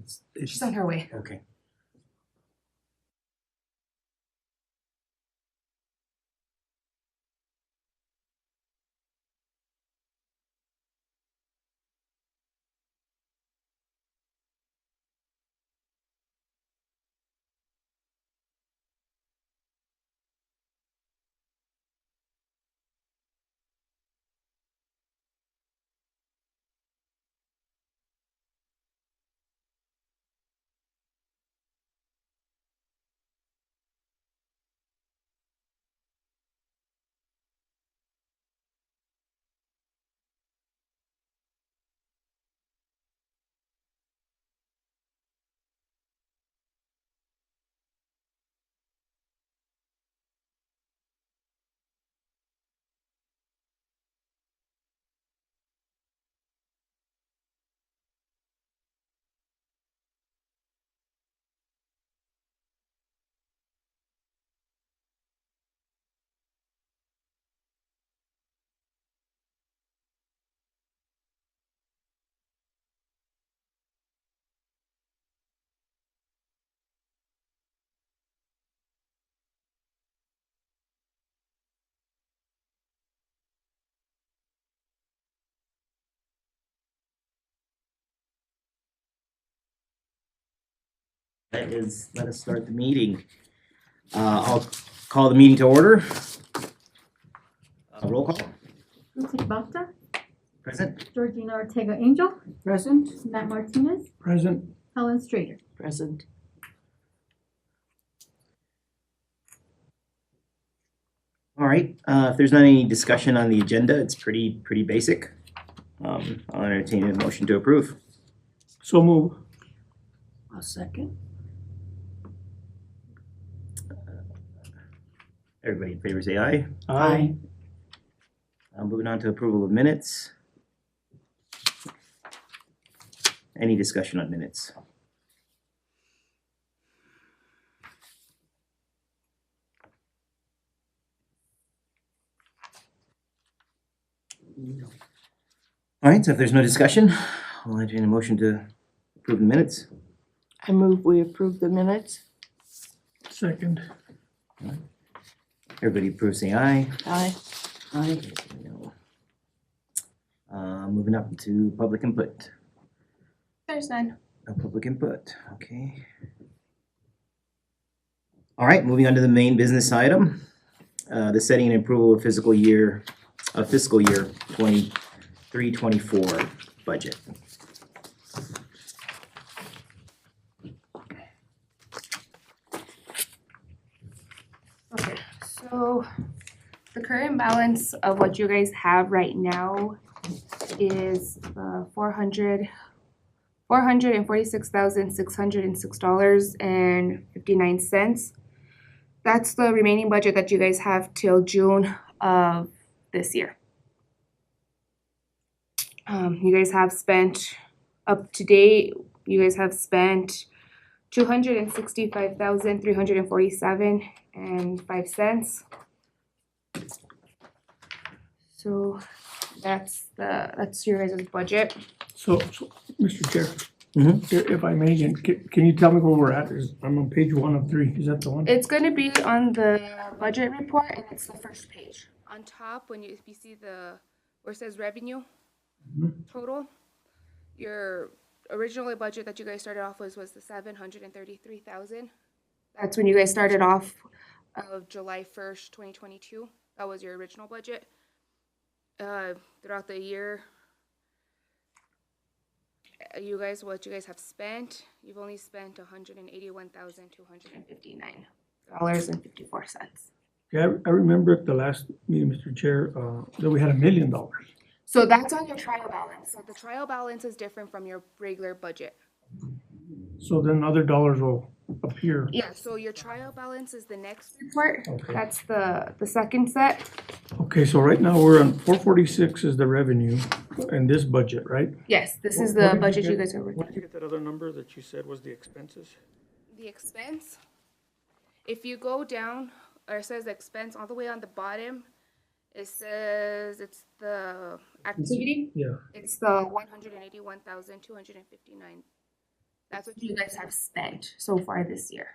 She's on her way. Okay. Let us start the meeting. I'll call the meeting to order. Roll call. Lucy Balta, Present. Georgina Ortega Angel, Present. Matt Martinez, Present. Helen Strader. Present. All right. If there's not any discussion on the agenda, it's pretty basic. I'll entertain a motion to approve. So move. A second. Everybody in favor say aye. Aye. Moving on to approval of minutes. Any discussion on minutes? No. All right, so if there's no discussion, I'll entertain a motion to approve the minutes. I move we approve the minutes. Second. Everybody approves, say aye. Aye. Aye. Moving up to public input. There's none. No public input, okay. All right, moving on to the main business item. The setting and approval of fiscal year 23-24 budget. Okay, so the current balance of what you guys have right now is $446,606.59. That's the remaining budget that you guys have till June of this year. You guys have spent up to date. You guys have spent $265,347.05. So that's your guys' budget. So, Mr. Chair, Mhm. if I may, can you tell me where we're at? I'm on page 1 of 3, is that the one? It's gonna be on the budget report and it's the first page. On top, if you see where it says revenue total, your original budget that you guys started off with was the $733,000. That's when you guys started off of July 1st, 2022. That was your original budget. Throughout the year, what you guys have spent, you've only spent $181,259.54. Yeah, I remember at the last meeting, Mr. Chair, that we had $1 million. So that's on your trial balance. So the trial balance is different from your regular budget. So then other dollars will appear. Yeah, so your trial balance is the next report. Okay. That's the second set. Okay, so right now we're on 446 is the revenue in this budget, right? Yes, this is What the did budget you get- guys are Where working. did you get that other number that you said was the expenses? The expense, if you go down, or it says expense all the way on the bottom, it says it's the activity. Yeah. It's the $181,259. That's what you guys have spent so far this year.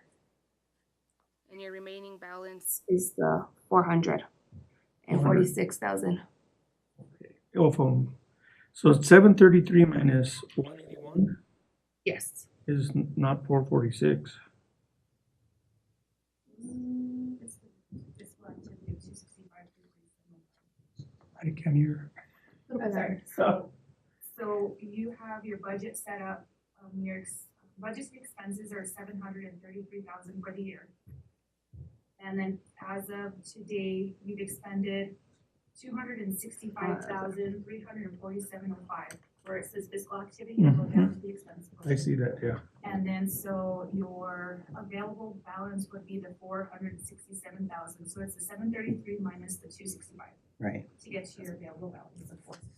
And your remaining balance is the 446,000. Oh, so it's 733 minus 181 Yes. is not 446. I can't hear. Sorry. So, So you have your budget set up, your budget expenses are 733,000 for the year. And then as of today, you've expended 265,347.05, where it says fiscal activity, you go down to the expense. I see that, yeah. And then so your available balance would be the 467,000, so it's the 733 minus the 265 Right. to get to your available balance of 467.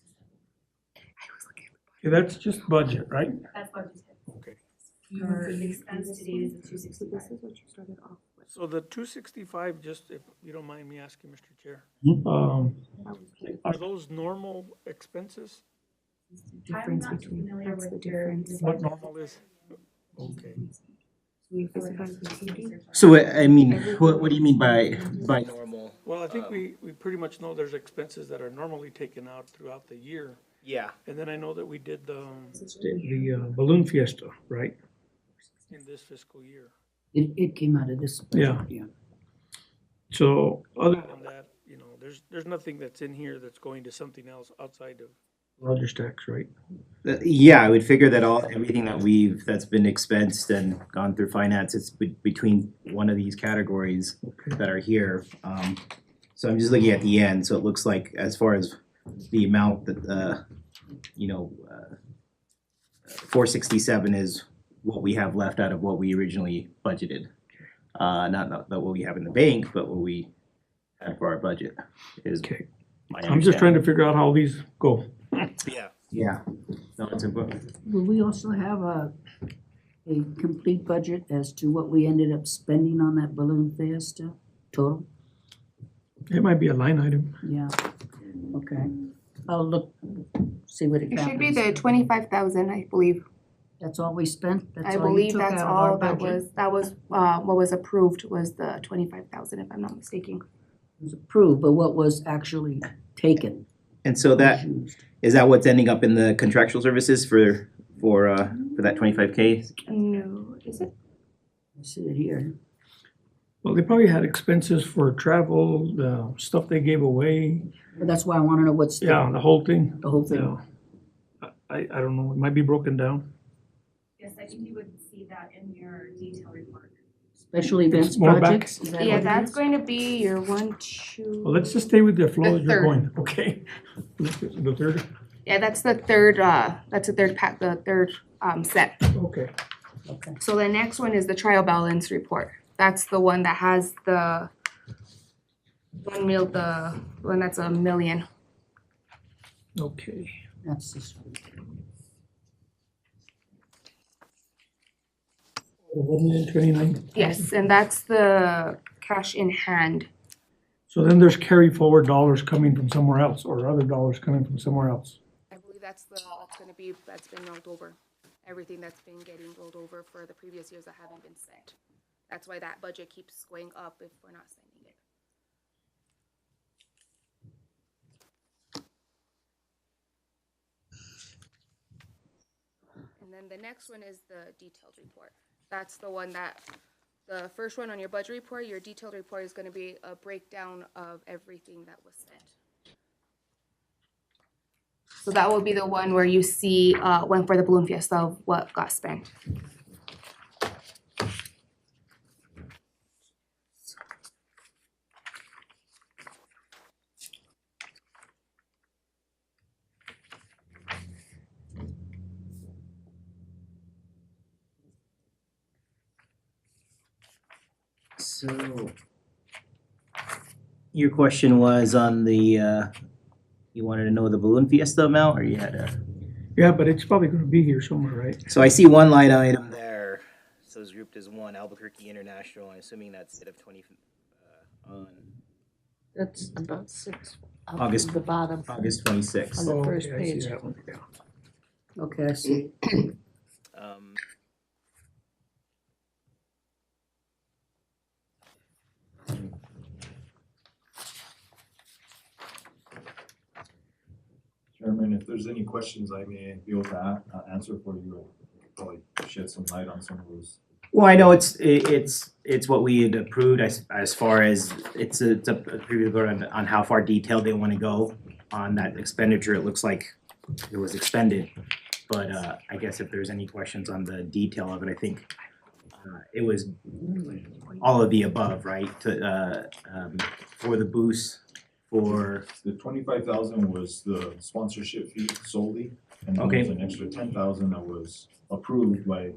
Okay, that's just budget, right? That's budgeted. Okay. Your expense today is the 265. what you started off with. So the 265, just if you don't mind me asking, Mr. Chair, are those normal expenses? I'm not familiar with your. What normal is? Okay. So, I mean, what do you mean by normal? Well, I think we pretty much know there's expenses that are normally taken out throughout the year. Yeah. And then I know that we did the balloon fiesta, right? In this fiscal year. It came out of this. Yeah. Yeah. So other than that, you know, there's nothing that's in here that's going to something else outside of Rogers tax, right? Yeah, I would figure that everything that's been expensed and gone through finance, it's between one of these categories that are here. So I'm just looking at the end, so it looks like as far as the amount that, 467 is what we have left out of what we originally budgeted. Not what we have in the bank, but what we had for our budget is Okay. my I'm just trying to understanding. figure out how these go. Yeah. No, it's important. Will we also have a complete budget as to what we ended up spending on that balloon fiesta total? It might be a line item. Yeah, okay. I'll look, see what it It should be happens. the 25,000, I believe. That's all we spent? That's I all you believe took that's out of our all that budget? was what was approved was the 25,000, if I'm not mistaken. It was approved, but what was actually taken? And so that, used? is that what's ending up in the contractual services for that 25K? No, is it? I see it here. Well, they probably had expenses for travel, the stuff they gave away. But that's why I wanna know what's Yeah, the the whole thing. whole thing. Yeah. I don't know, it might be broken down. Yes, I think you would see that in your detail report. Special events more back. projects? Is that Yeah, what it that's is? going to be your 1, 2. Well, let's just stay with the flow The as you're third. going, okay? The third, Yeah, that's the third. That's the third pack. The third set. okay. Okay. So the next one is the trial balance report. That's the one that has the the one that's $1 million. Okay. That's this one. 1,029,000. Yes, and that's the cash in hand. So then there's carry forward dollars coming from somewhere else or other dollars coming from somewhere else. I believe that's been rolled over. Everything that's been getting rolled over for the previous years that haven't been spent. That's why that budget keeps going up if we're not spending it. And then the next one is the detailed report. That's the one that, the first one on your budget report, your detailed report is gonna be a breakdown of everything that was spent. So that will be the one where you see, one for the balloon fiesta of what got spent. So your question was on the, you wanted to know the balloon fiesta amount, or you had a? Yeah, but it's probably gonna be here somewhere, right? So I see one line item there, so it's grouped as one, Albuquerque International, I'm assuming that's instead of 20, on That's about 6 up August- at the bottom. August 26th. On the Oh, first okay, I see page. that one, yeah. Okay, I see. Um, there's any questions I may be able to answer for you, I could probably shed some light on some of those. Well, I know it's what we had approved as far as it's a previous vote on how far detailed they wanna go on that expenditure. It looks like it was expended. But I guess if there's any questions on the detail of it, I think it was all of the above, right? For the boost, for, The 25,000 was the sponsorship fee solely, and then there's an extra 10,000 that was approved by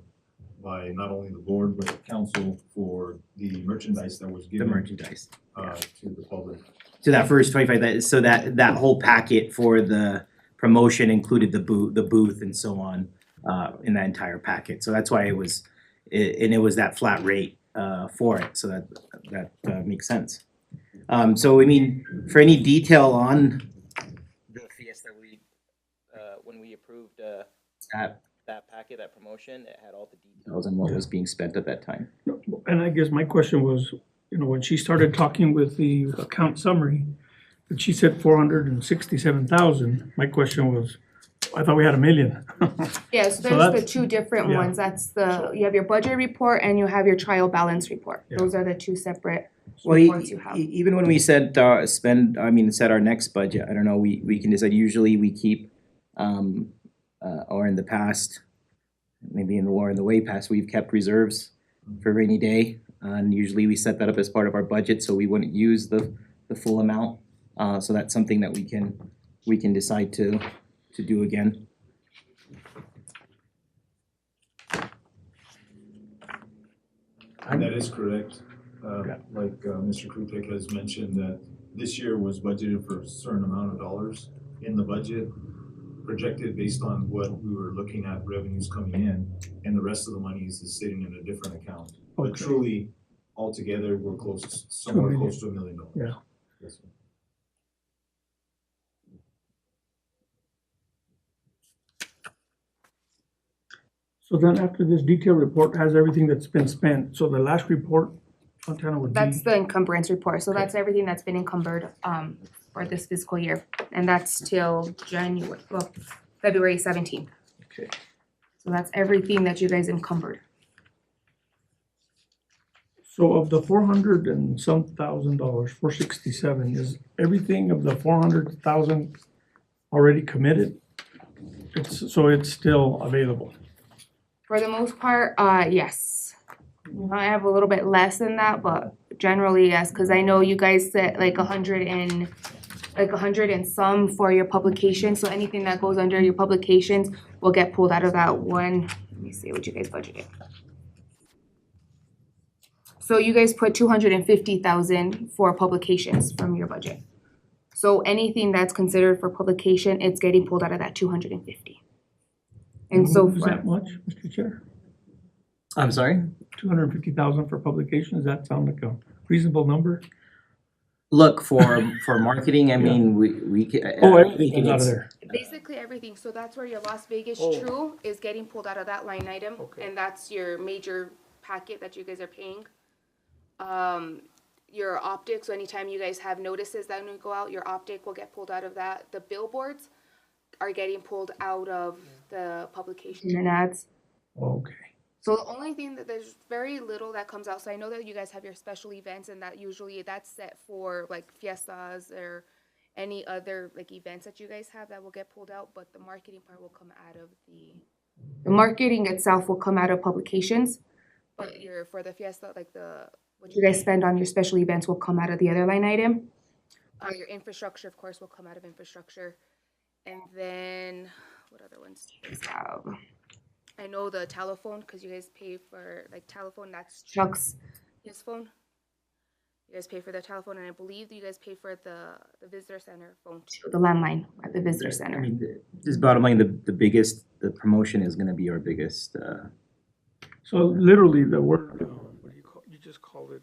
not only the board, but the council for the merchandise that was the given merchandise. to the public. So that first 25, so that whole packet for the promotion included the booth and so on, in that entire packet. So that's why it was that flat rate, for it, so that makes sense. So I mean, for any detail on the Fiesta, when we approved, that packet, that promotion, it had all the details on what was being spent at that time. And I guess my question was, when she started talking with the account summary, and she said 467,000, my question was, I thought we had 1 million. Yeah, so So there's the that's- two different yeah. ones. You have your budget report and you have your trial balance report. Yeah. Those are the two separate Well, reports you have. even when we set our next budget, I don't know, we can decide, usually we keep, or in the past, maybe in the way past, we've kept reserves for rainy day. And usually we set that up as part of our budget, so we wouldn't use the full amount. So that's something that we can decide to do again. And that is correct. Like Mr. Krutek has mentioned, that this year was budgeted for a certain amount of dollars in the budget, projected based on what we were looking at revenues coming in, and the rest of the money is sitting in a different account. But Okay. truly, altogether, we're somewhere million. close to $1 million. Yeah. Yes, sir. So then after this detailed report has everything that's been spent, so the last report, Fontana, would be. That's the encumbrance report. So that's everything that's been encumbered for this fiscal year. And that's till February 17th. Okay. So that's everything that you guys encumbered. So of the 400 and some thousand dollars, 467, is everything of the 400,000 already committed? So it's still available? For the most part, yes. I have a little bit less than that, but generally, yes, because I know you guys set like 100 and some for your publication, so anything that goes under your publications will get pulled out of that one. Let me see what you guys budgeted. So you guys put 250,000 for publications from your budget. So anything that's considered for publication, it's getting pulled out of that 250. And so Is for, that much, Mr. Chair? I'm sorry? 250,000 for publication, does that sound like a reasonable number? Look, for marketing, I mean, we can. Oh, everything's out of there. basically everything, so that's where your Las Vegas Oh. True is getting pulled out of that line item. Okay. And that's your major packet that you guys are paying. Your optics, so anytime you guys have notices that go out, your optic will get pulled out of that. The billboards are getting pulled out of the publication and ads. Okay. So the only thing that there's very little that comes out, so I know that you guys have your special events and that usually that's set for like fiestas or any other like events that you guys have that will get pulled out, but the marketing part will come out of the marketing itself will come out of publications, but for the fiesta, like what you guys spend on your special events will come out of the other line item. Your infrastructure, of course, will come out of infrastructure. And then, what other ones do you guys have? I know the telephone, because you guys pay for, like, telephone, that's Chuck's, his phone. You guys pay for the telephone, and I believe you guys pay for the visitor center phone too, the landline at the visitor I center. mean, just bottom line, the promotion is gonna be our biggest, So literally the word, what do you call, you just called it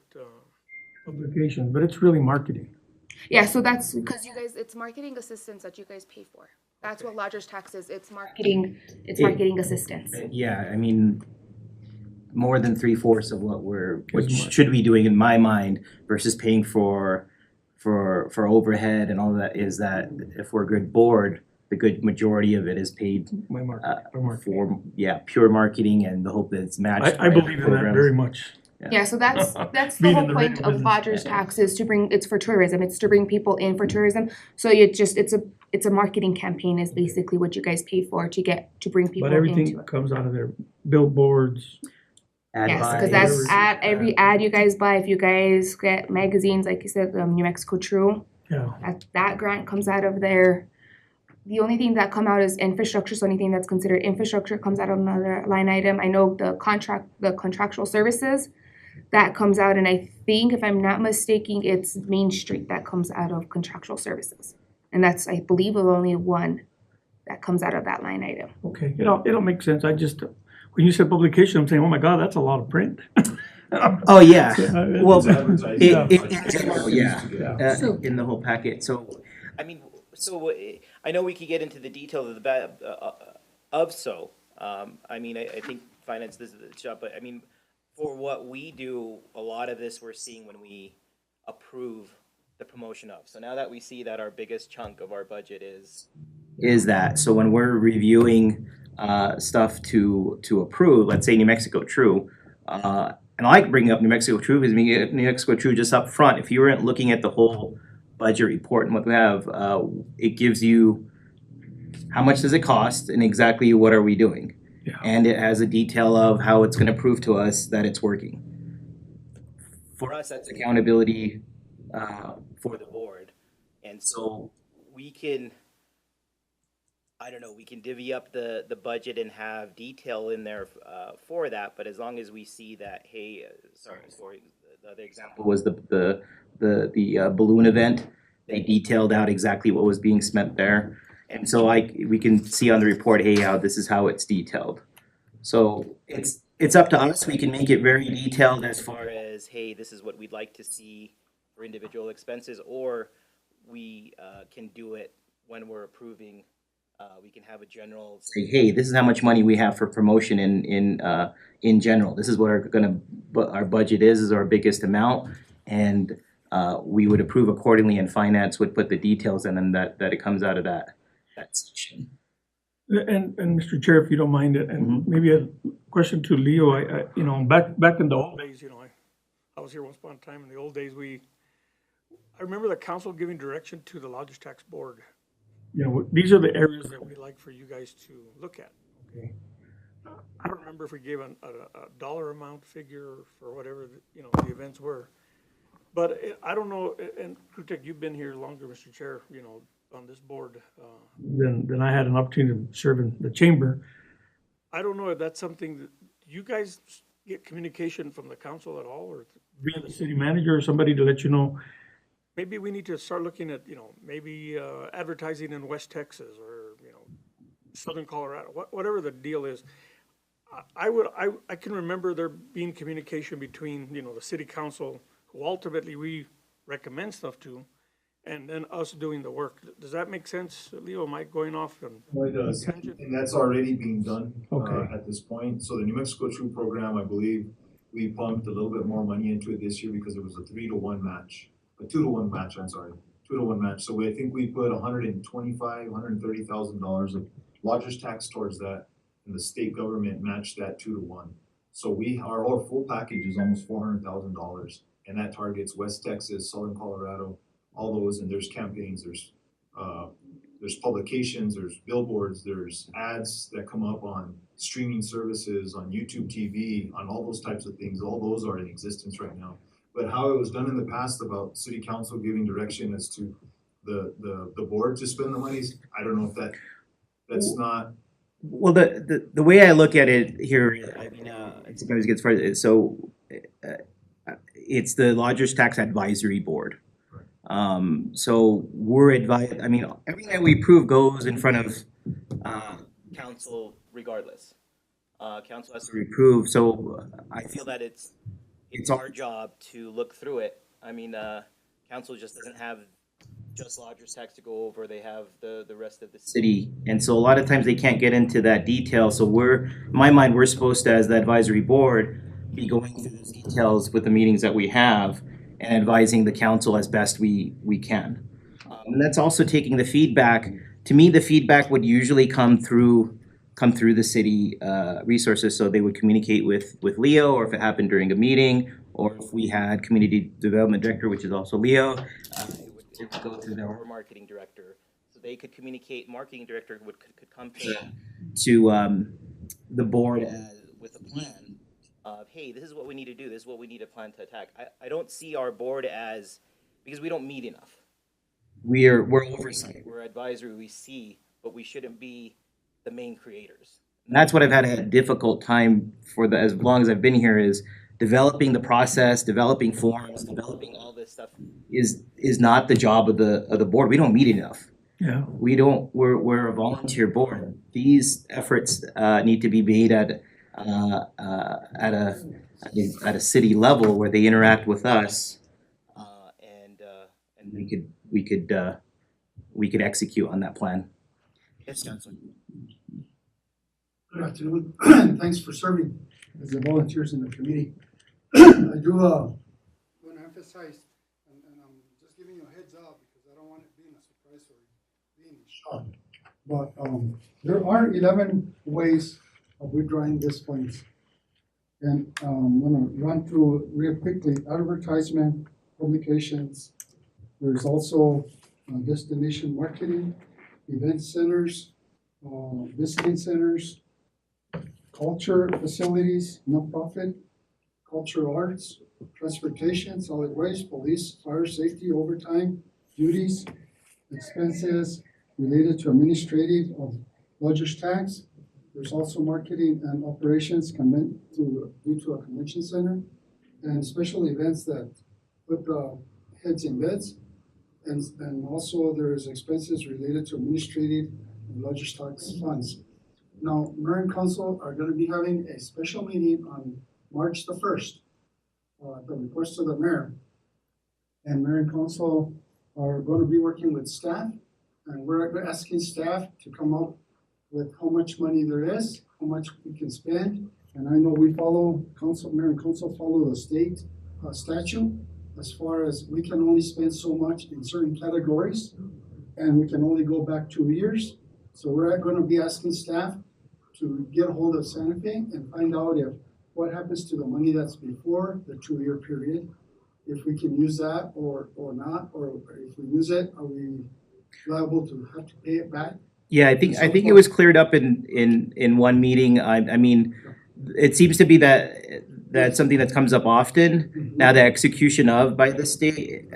publication, but it's really marketing. Yeah, so that's, because you guys, it's marketing assistance that you guys pay for. That's what lodger's tax is, it's marketing assistance. yeah, I mean, more than 3/4 of what Is mar- should be doing in my mind versus paying for overhead and all that, is that if we're a good board, the good majority of it is paid My market, my market. for, pure marketing and the hope that it's matched. I by believe in that programs. very much. Yeah, so that's the Being whole in the point radio of business. lodger's tax is to bring, it's for tourism, it's to bring people in for tourism. So you just, it's a marketing campaign is basically what you guys pay for to bring people But everything into it. comes out of their billboards. Ad Yes, buy, cause that's whatever. every ad you guys buy, if you guys get magazines, like you said, New Mexico True, Yeah, that grant comes out of there. The only thing that come out is infrastructure, so anything that's considered infrastructure comes out of another line item. I know the contractual services, that comes out, and I think, if I'm not mistaken, it's Main Street that comes out of contractual services. And that's, I believe, the only one that comes out of that line item. okay, it'll make sense. I just, when you said publication, I'm saying, oh my God, that's a lot of print. Oh, yeah. Well, It's advertising. in general, yeah, So- in the whole packet, so. I mean, so I know we could get into the detail of I mean, I think finance this is the job, but I mean, for what we do, a lot of this we're seeing when we approve the promotion of. So now that we see that our biggest chunk of our budget is That, so when we're reviewing stuff to approve, let's say New Mexico True, and I like bringing up New Mexico True because New Mexico True just up front, if you weren't looking at the whole budget report and what we have, it gives you how much does it cost and exactly what are we doing. Yeah. And it has a detail of how it's gonna prove to us that it's working. for us, that's Accountability for the board. And so we can, I don't know, we can divvy up the budget and have detail in there for that, but as long as we see that, hey, sorry, the other example was the balloon event. They detailed out exactly what was being spent there. And so we can see on the report, hey, this is how it's detailed. So it's up to us. We can make it very detailed as far as, hey, this is what we'd like to see for individual expenses, or we can do it when we're approving. We can have a general. say, hey, this is how much money we have for promotion in general. This is what our budget is our biggest amount. And we would approve accordingly, and finance would put the details in, and that it comes out of that section. And Mr. Chair, if you don't mind, and maybe a question to Leo, I you know, back in the old days, you know, I was here once upon a time in the old days, I remember the council giving direction to the Lodgers Tax Board. You know, these are the areas that we'd like for you guys to look at, okay? I don't remember if we gave a dollar amount figure for whatever, you know, the events were. But I don't know, and Krutek, you've been here longer, Mr. Chair, you know, on this board, than I had an opportunity to serve in the chamber. I don't know if that's something that you guys get communication from the council at all, or via the city manager or somebody to let you know. Maybe we need to start looking at, you know, maybe advertising in West Texas or, you know, Southern Colorado, whatever the deal is. I can remember there being communication between, you know, the city council, who ultimately we recommend stuff to, and then us doing the work. Does that make sense, Leo? Am I going off? No, it does, Tangent? and that's already being done Okay. at this point. So the New Mexico True program, I believe, we pumped a little bit more money into it this year because it was a 3-to-1 match, a 2-to-1 match, I'm sorry, 2-to-1 match. So I think we put $130,000 of lodgers tax towards that, and the state government matched that 2-to-1. So our full package is almost $400,000, and that targets West Texas, Southern Colorado, all those, and there's campaigns, there's publications, there's billboards, there's ads that come up on streaming services, on YouTube TV, on all those types of things. All those are in existence right now. But how it was done in the past about city council giving direction as to the board to spend the monies, I don't know if that's not. Well, the way I look at it here, I mean, it sometimes gets frustrated. So it's the Lodgers Tax Advisory Board. So we're I mean, everything that we approve goes in front of council regardless. Council has to approve. So I feel that it's our our job to look through it. I mean, council just doesn't have just lodgers tax to go over. They have the rest of the city, and so a lot of times they can't get into that detail. So in my mind, we're supposed to, as the advisory board, be going through those details with the meetings that we have and advising the council as best we can. And that's also taking the feedback to me, the feedback would usually come through the city resources, so they would communicate with Leo, or if it happened during a meeting, or if we had community development director, which is also Leo, it would go through Or their marketing director, so they could communicate, marketing director could come to to the board with a plan of, hey, this is what we need to do, this is what we need to plan to attack. I don't see our board as, because we don't meet enough. we're oversight. We're advisory, we see, but we shouldn't be the main creators. And that's what I've had a difficult time for as long as I've been here, is developing the process, developing forms, developing All this stuff, is not the job of the board. We don't meet enough. Yeah. We're a volunteer board. These efforts need to be made at a city level where they interact with us, and we could execute on that plan. Yes, Councilor. Good afternoon. Thanks for serving as the volunteers in the committee. I do want to emphasize, and I'm just giving you a heads up because I don't want it being a surprise or being a shock. But there are 11 ways of withdrawing these funds. And I'm going to run through real quickly. Advertisement, publications. There's also destination marketing, event centers, visiting centers, culture facilities, nonprofit, cultural arts, transportation, solid waste, police, fire safety, overtime, duties, expenses related to administrative of lodger's tax. There's also marketing and operations due to a convention center, and special events that put heads in beds. And also there's expenses related to administrative and lodger's tax funds. Now, Mayor and Council are going to be having a special meeting on March the 1st, at the request of the mayor. And Mayor and Council are going to be working with staff, and we're asking staff to come up with how much money there is, how much we can spend. And I know we follow, Mayor and Council follow the state statute as far as we can only spend so much in certain categories, and we can only go back 2 years. So we're going to be asking staff to get a hold of Santa Fe and find out what happens to the money that's before the 2-year period, if we can use that or not, or if we use it, are we liable to have to pay it back? Yeah, I think it was cleared up in one meeting. I mean, it seems to be that's something that comes up often. Now, the execution of by the state,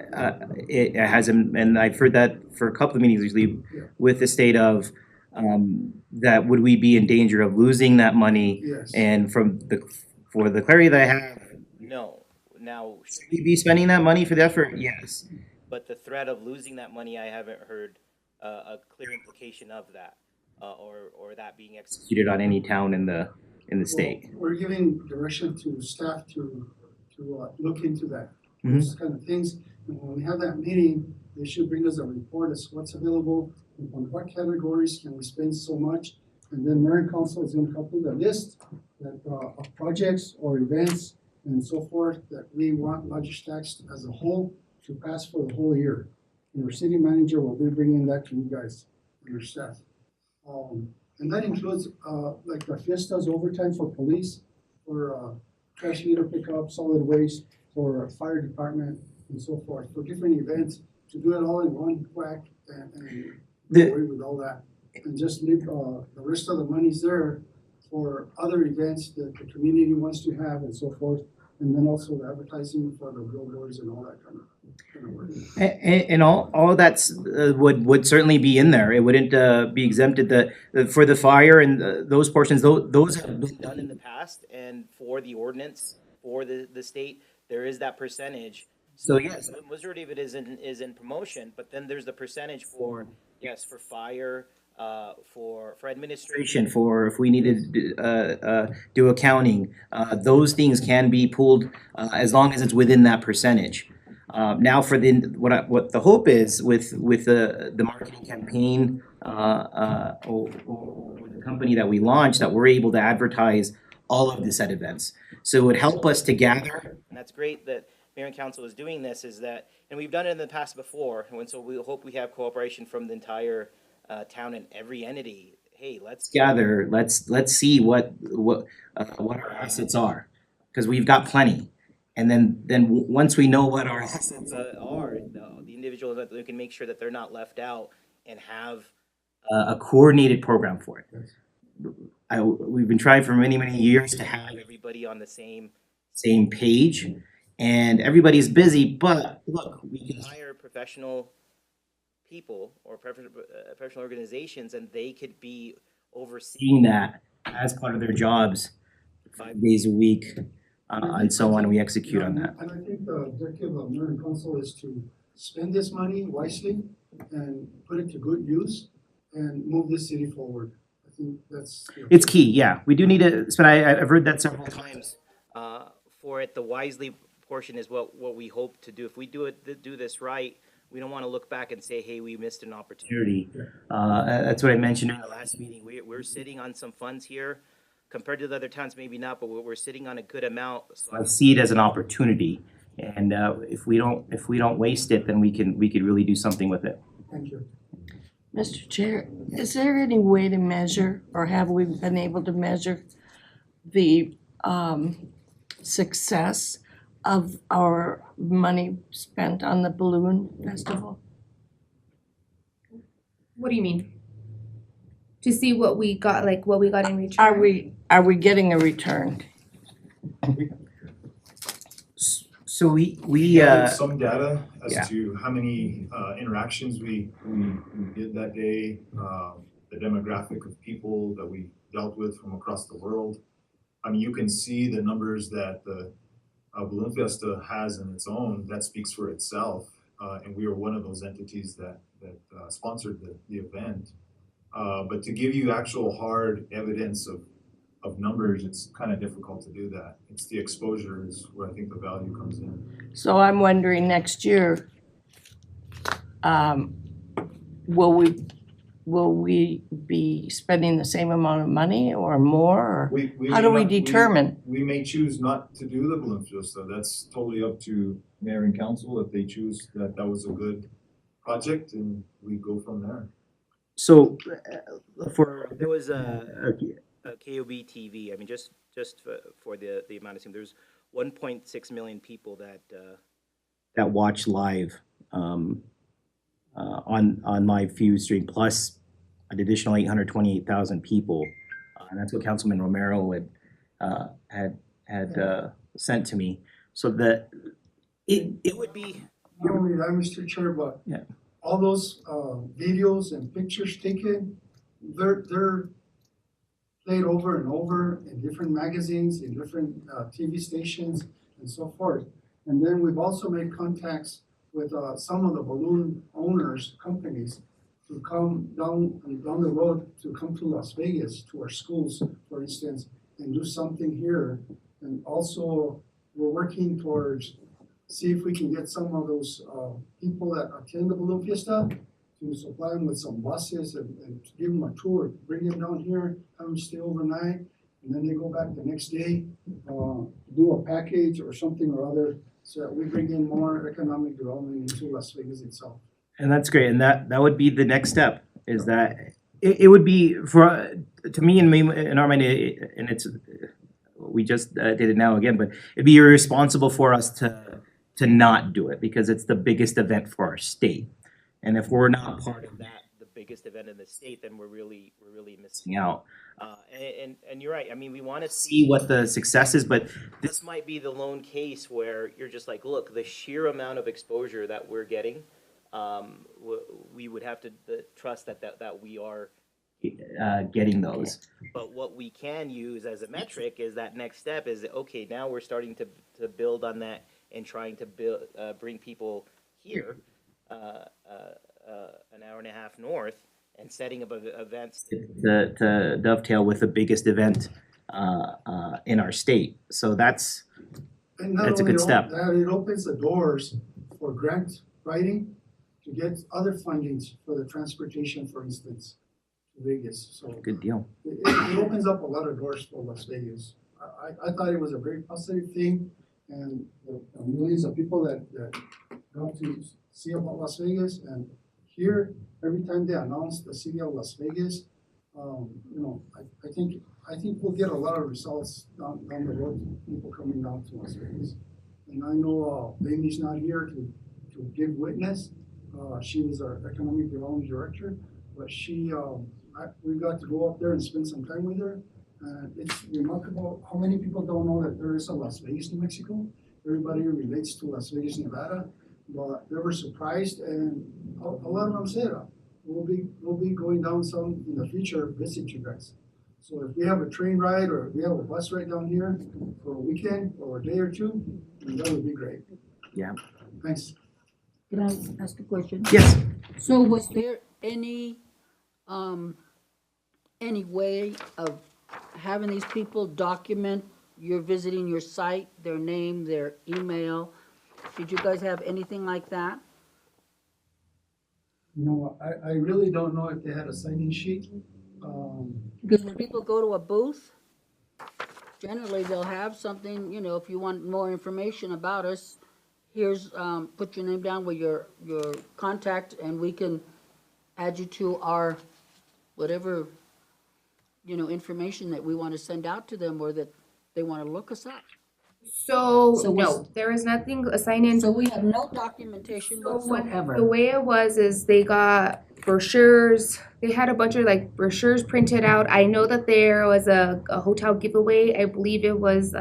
it hasn't, and I've heard that for a couple of meetings usually with the state of that would we be in danger of losing that money? Yes. And for the clarity that I have, no. Now, should we be spending that money for the effort? Yes. but the threat of losing that money, I haven't heard a clear implication of that, or that being executed. Executed on any town in the state. Well, we're giving direction to staff to look into that, Mhm. those kind of things. And when we have that meeting, they should bring us a report as what's available, and on what categories can we spend so much. And then Mayor and Council is going to come with a list of projects or events and so forth that we want Lodgers Tax as a whole to pass for the whole year. And our city manager will be bringing that to you guys and your staff. And that includes like the fiestas, overtime for police, for trash meter pickup, solid waste, for fire department, and so forth, for different events, to do it all in one whack and away with all that. And just leave the rest of the monies there for other events that the community wants to have and so forth. And then also the advertising for the billboards and all that kind of work. And all of that's would certainly be in there. It wouldn't be exempted. For the fire and those portions, those have been Done in the past, and for the ordinance, for the state, there is that percentage. So yes, The majority of it is in promotion, but then there's the percentage for fire, for administration. for if we needed to do accounting, those things can be pulled as long as it's within that percentage. Now for what the hope is with the marketing campaign or the company that we launched, that we're able to advertise all of the said events. So it would help us to gather. And that's great that Mayor and Council is doing this, is that, and we've done it in the past before, and so we hope we have cooperation from the entire town and every entity, hey, let's gather, let's see what our assets are, because we've got plenty. And then once we know what our assets are, the individuals that we can make sure that they're not left out and have a coordinated program for it. We've been trying for many years to have everybody on the same page, and everybody's busy, but look, we can hire professional people or professional organizations, and they could be overseeing seeing that as part of their jobs 5 days a week, and so on. We execute on that. And I think the objective of mayor and council is to spend this money wisely and put it to good use and move this city forward. I think that's. It's key, yeah. We do need to spend, I've heard that several times. For it, the wisely portion is what we hope to do. If we do this right, we don't want to look back and say, hey, we missed an opportunity. That's what I mentioned in the last meeting. We're sitting on some funds here. Compared to the other towns, maybe not, but we're sitting on a good amount. So I see it as an opportunity, and if we don't waste it, then we could really do something with it. Thank you. Mr. Chair, is there any way to measure, or have we been able to measure the success of our money spent on the balloon festival? What do you mean? To see what we got, like what we got in return? Are we getting a return? So we have some data as yeah. to how many interactions we did that day, the demographic of people that we dealt with from across the world. I mean, you can see the numbers that the Balloon Fiesta has in its own. That speaks for itself, and we are one of those entities that sponsored the event. But to give you actual hard evidence of numbers, it's kind of difficult to do that. It's the exposure is where I think the value comes in. So I'm wondering next year, will we be spending the same amount of money or more? Or how do we determine? We may choose not to do the Balloon Fiesta. That's totally up to mayor and council. If they choose that was a good project, and we go from there. So there was a KOB TV. I mean, just for the amount of time, there's 1.6 million people that watch live on live view stream, plus an additional 828,000 people, and that's what Councilman Romero had sent to me. So that it would be Not only that, Mr. Chair, but yeah. all those videos and pictures taken, they're played over and over in different magazines, in different TV stations, and so forth. And then we've also made contacts with some of the balloon owners, companies, to come down the road, to come to Las Vegas, to our schools, for instance, and do something here. And also, we're working towards see if we can get some of those people that attend the Balloon Fiesta to supply them with some buses and to give them a tour, bring them down here, have them stay overnight, and then they go back the next day, do a package or something or other, so that we bring in more economic development into Las Vegas itself. And that's great, and that would be the next step. Is that it would be to me in our mind, and it's we just did it now again, but it'd be irresponsible for us to not do it because it's the biggest event for our state, and if we're not part of that, the biggest event in the state, then we're really missing out. And you're right. I mean, we want to See what the success is, but this might be the lone case where you're just like, look, the sheer amount of exposure that we're getting, we would have to trust that we are getting those. But what we can use as a metric is that next step is, okay, now we're starting to build on that and trying to bring people here an hour and a half north and setting up events to dovetail with the biggest event in our state. So that's a good step. It opens the doors for grant writing to get other fundings for the transportation, for instance, to Vegas. So good deal. It opens up a lot of doors for Las Vegas. I thought it was a very positive thing, and the millions of people that got to see about Las Vegas and hear every time they announce the city of Las Vegas, you know, I think we'll get a lot of results down the road, people coming down to Las Vegas. And I know, Amy's not here to give witness, she was our economic development director, but we got to go up there and spend some time with her. It's remarkable how many people don't know that there is a Las Vegas, New Mexico. Everybody relates to Las Vegas, Nevada, but they were surprised, and a lot of them said, we'll be going down some in the future, visit you guys. So if we have a train ride or we have a bus ride down here for a weekend or a day or two, then that would be great. Yeah. Thanks. Can I ask a question? Yes. So was there any way of having these people document you're visiting your site, their name, their email? Did you guys have anything like that? You know, I really don't know if they had a sign-in sheet. Because when people go to a booth, generally they'll have something, you know, if you want more information about us, here's, put your name down with your contact, and we can add you to our whatever, you know, information that we want to send out to them, or that they want to look us up. So, So no, was- there is nothing assigned in. So we have no documentation So what- whatsoever. The way it was is they got brochures, they had a bunch of like brochures printed out. I know that there was a hotel giveaway, I believe it was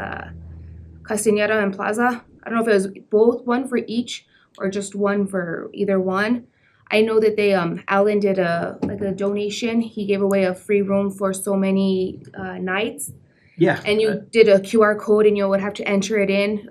Castaneda and Plaza. I don't know if it was both, one for each or just one for either one. I know that they Alan did a donation, he gave away a free room for so many nights. Yeah. And you did a QR code and you would have to enter in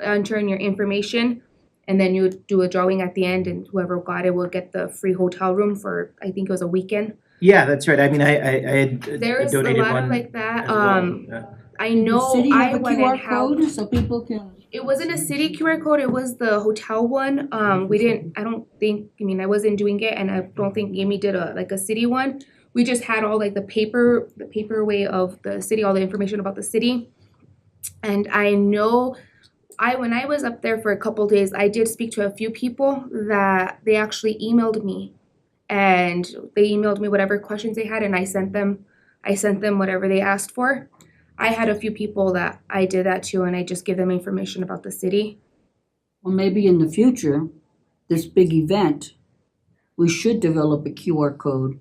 your information. And then you would do a drawing at the end, and whoever got it will get the free hotel room for, I think it was a weekend. Yeah, that's right. I mean, I had There's a donated lot one of like that. as well. Yeah. I know Does the city I have a went QR and helped. code so people can? It wasn't a city QR code, it was the hotel one. I wasn't doing it, and I don't think Amy did a city one. We just had all like the paper way of the city, all the information about the city. And I know when I was up there for a couple days, I did speak to a few people that they actually emailed me. And they emailed me whatever questions they had, and I sent them whatever they asked for. I had a few people that I did that to, and I just give them information about the city. Well, maybe in the future, this big event, we should develop a QR code.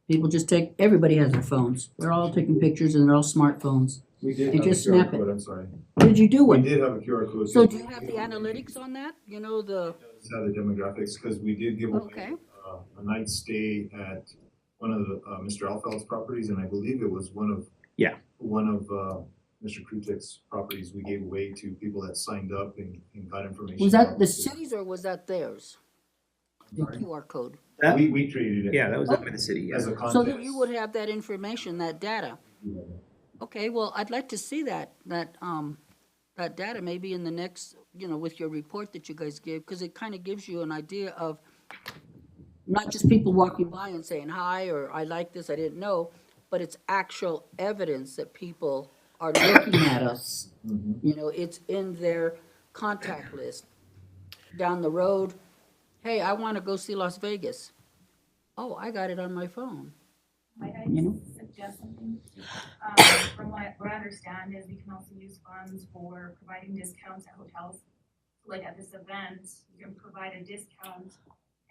People just everybody has their phones. They're all taking pictures and they're all smartphones. We did And have a just QR snap it. code, I'm sorry. Did you do We one? did have a QR code. So do you have the analytics on that? You know, It's not the demographics, because we did give Okay. away a night stay at one of the Mr. Alfeld's properties, and I believe it was one of Mr. Krutek's properties we gave away to people that signed up and got information. was that about the city. city's or was that theirs? The QR code. That- We treated it Yeah, that was done by the city, yeah. as a contest. So that you would have that information, that data. Okay, well, I'd like to see that data maybe in the next, you know, with your report that you guys give, because it kind of gives you an idea of not just people walking by and saying hi, or I like this, I didn't know, but it's actual evidence that people are looking at us. You know, it's in their contact list. Down the road, hey, I want to go see Las Vegas. Oh, I got it on my phone. Might I You know? suggest something? From what I understand is we can also use funds for providing discounts at hotels. Like at this event, you can provide a discount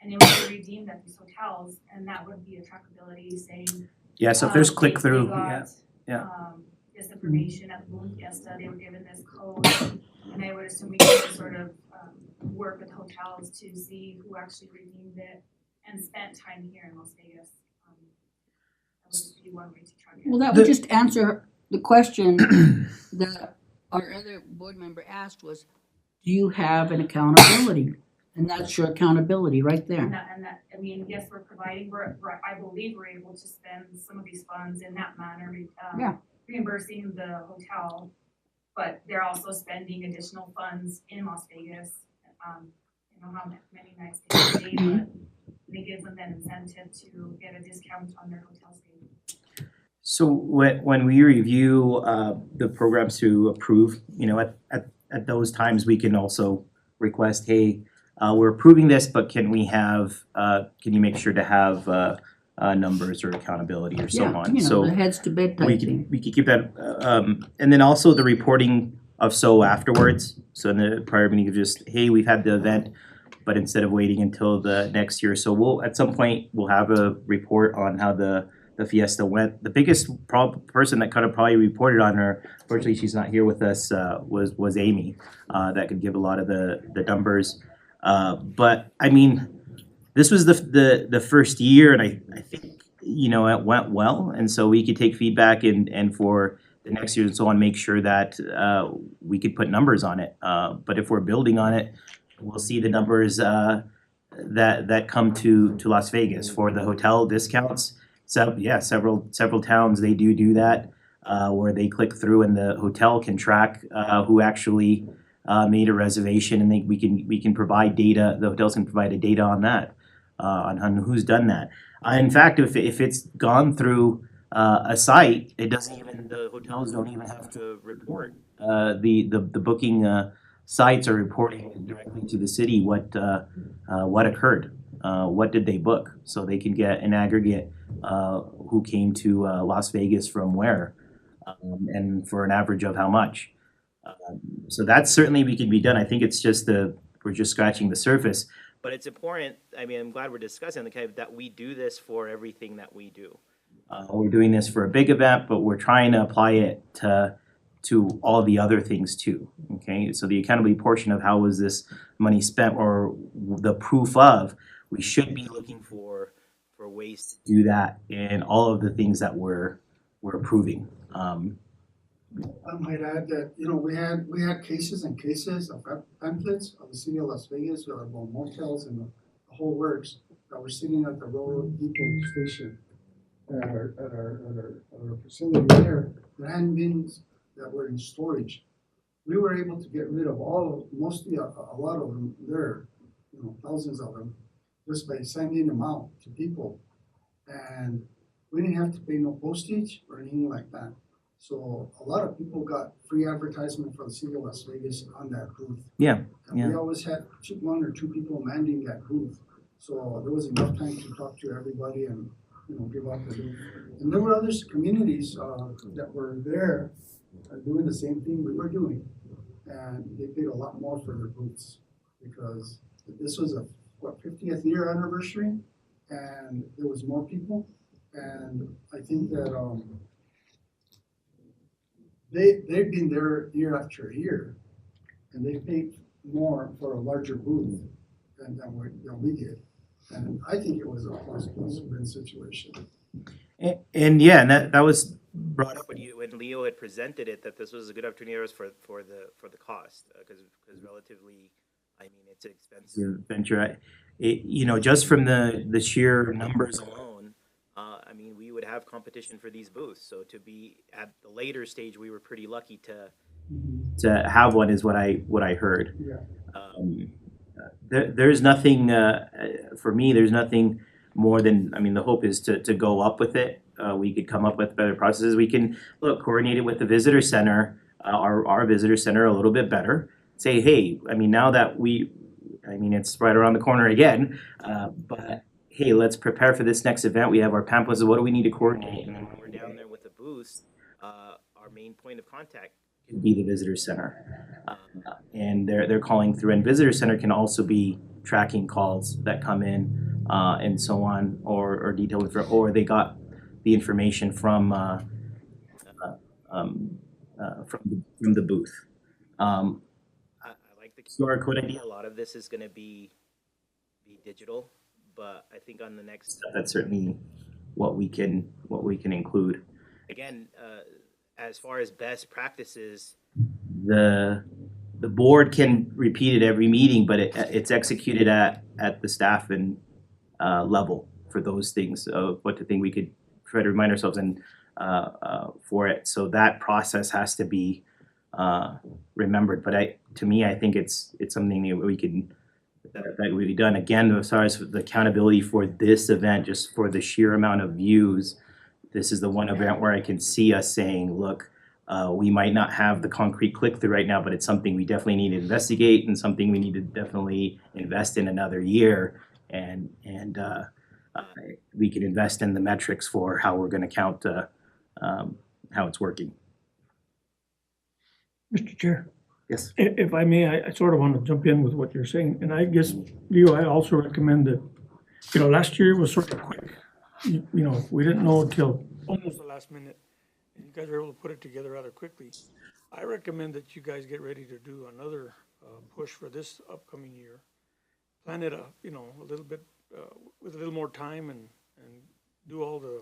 and it will be redeemed at these hotels, and that would be a trackability saying. Yeah, so if there's they click through, got, yeah. This information at the Balloon Fiesta, they were given this code, and I would assume we could sort of, work with hotels to see who actually redeemed it and spent time here in Las Vegas. That would be one way to track it. Well, that would just answer the question that our other board member asked was, do you have an accountability? And that's your accountability right there. And that, I mean, yes, we're providing, I believe we're able to spend some of these funds in that manner, Yeah. reimbursing the hotel, but they're also spending additional funds in Las Vegas. I don't know how many nights they stay, but it gives them that incentive to get a discount on their hotel stay. So when we review the programs to approve, you know, at those times, we can also request, hey, we're approving this, but can we have, can you make sure to have, numbers or accountability or so Yeah, on? you know, So the heads to bed we type can, thing. we can keep that, and then also the reporting of so afterwards. So in the prior meeting, of just, hey, we've had the event, but instead of waiting until the next year, so we'll, at some point, we'll have a report on how the fiesta went. The biggest person that kind of probably reported on her, fortunately, she's not here with us, was Amy, that could give a lot of the numbers. But I mean, this was the first year, and I think, you know, it went well, and so we could take feedback and for the next year and so on, make sure that we could put numbers on it. But if we're building on it, we'll see the numbers that come to Las Vegas for the hotel discounts. So yeah, several towns, they do that, where they click through and the hotel can track who actually made a reservation, and we can provide data, the hotels can provide a data on that, on who's done that. In fact, if it's gone through a site, it doesn't even, the hotels don't even have to report. The booking sites are reporting directly to the city what occurred, what did they book, so they can get an aggregate who came to Las Vegas from where, and for an average of how much. So that's certainly we can be done. I think it's just we're just scratching the surface. But it's important, I mean, I'm glad we're discussing the kind of, that we do this for everything that we do. We're doing this for a big event, but we're trying to apply it to all the other things too, okay? So the accountability portion of how was this money spent, or the proof of, we should be looking for ways to do that in all of the things that we're approving. I might add that, you know, we had cases and cases of pamphlets of the city of Las Vegas, about motels and the whole works, that were sitting at the Railroad Depot station at our facility there, that hadn't been, that were in storage. We were able to get rid of mostly a lot of them there, you know, thousands of them, just by sending them out to people. And we didn't have to pay no postage or anything like that. So a lot of people got free advertisement for the city of Las Vegas on that booth. Yeah, And yeah. we always had one or two people manning that booth. So there was enough time to talk to everybody and, you know, give out the booth. And there were other communities that were there doing the same thing we were doing. And they paid a lot more for their booths, because this was a 50th year anniversary, and there was more people. And I think that they've been there year after year, and they paid more for a larger booth than we did. And I think it was a plus-win situation. And yeah, and that was brought up When Leo had presented it, that this was a good opportunity for the cost, because relatively, I mean, it's an expensive venture. You know, just from the sheer numbers alone, I mean, we would have competition for these booths. So to be at the later stage, we were pretty lucky to have one, is what I heard. Yeah. There's nothing for me. There's nothing more than, I mean, the hope is to go up with it. We could come up with better processes. We can coordinate it with the visitor center, our visitor center, a little bit better. Say, hey, I mean, now that it's right around the corner again, but hey, let's prepare for this next event. We have our pamphlets of what do we need to coordinate. And then when we're down there with the booths, our main point of contact could be the visitor center. And they're calling through, and visitor center can also be tracking calls that come in and so on, or detail with, or they got the information from the booth. I like the QR code idea. A lot of this is going to be digital, but I think on the next that's certainly what we can include. Again, as far as best practices, the board can repeat it every meeting, but it's executed at the staff and level for those things. What to think we could try to remind ourselves and for it. So that process has to be remembered. But to me, I think it's something that we can that we done. Again, as far as the accountability for this event, just for the sheer amount of views, this is the one event where I can see us saying, look, We might not have the concrete click-through right now, but it's something we definitely need to investigate and something we need to definitely invest in another year. And we can invest in the metrics for how we're gonna count, how it's working. Mr. Chair, Yes. if I may, I sort of want to jump in with what you're saying, and I guess, Leo, I also recommend that, last year was sort of quick. We didn't know until almost the last minute, and you guys were able to put it together rather quickly. I recommend that you guys get ready to do another push for this upcoming year. Plan it, a little bit, with a little more time and do all the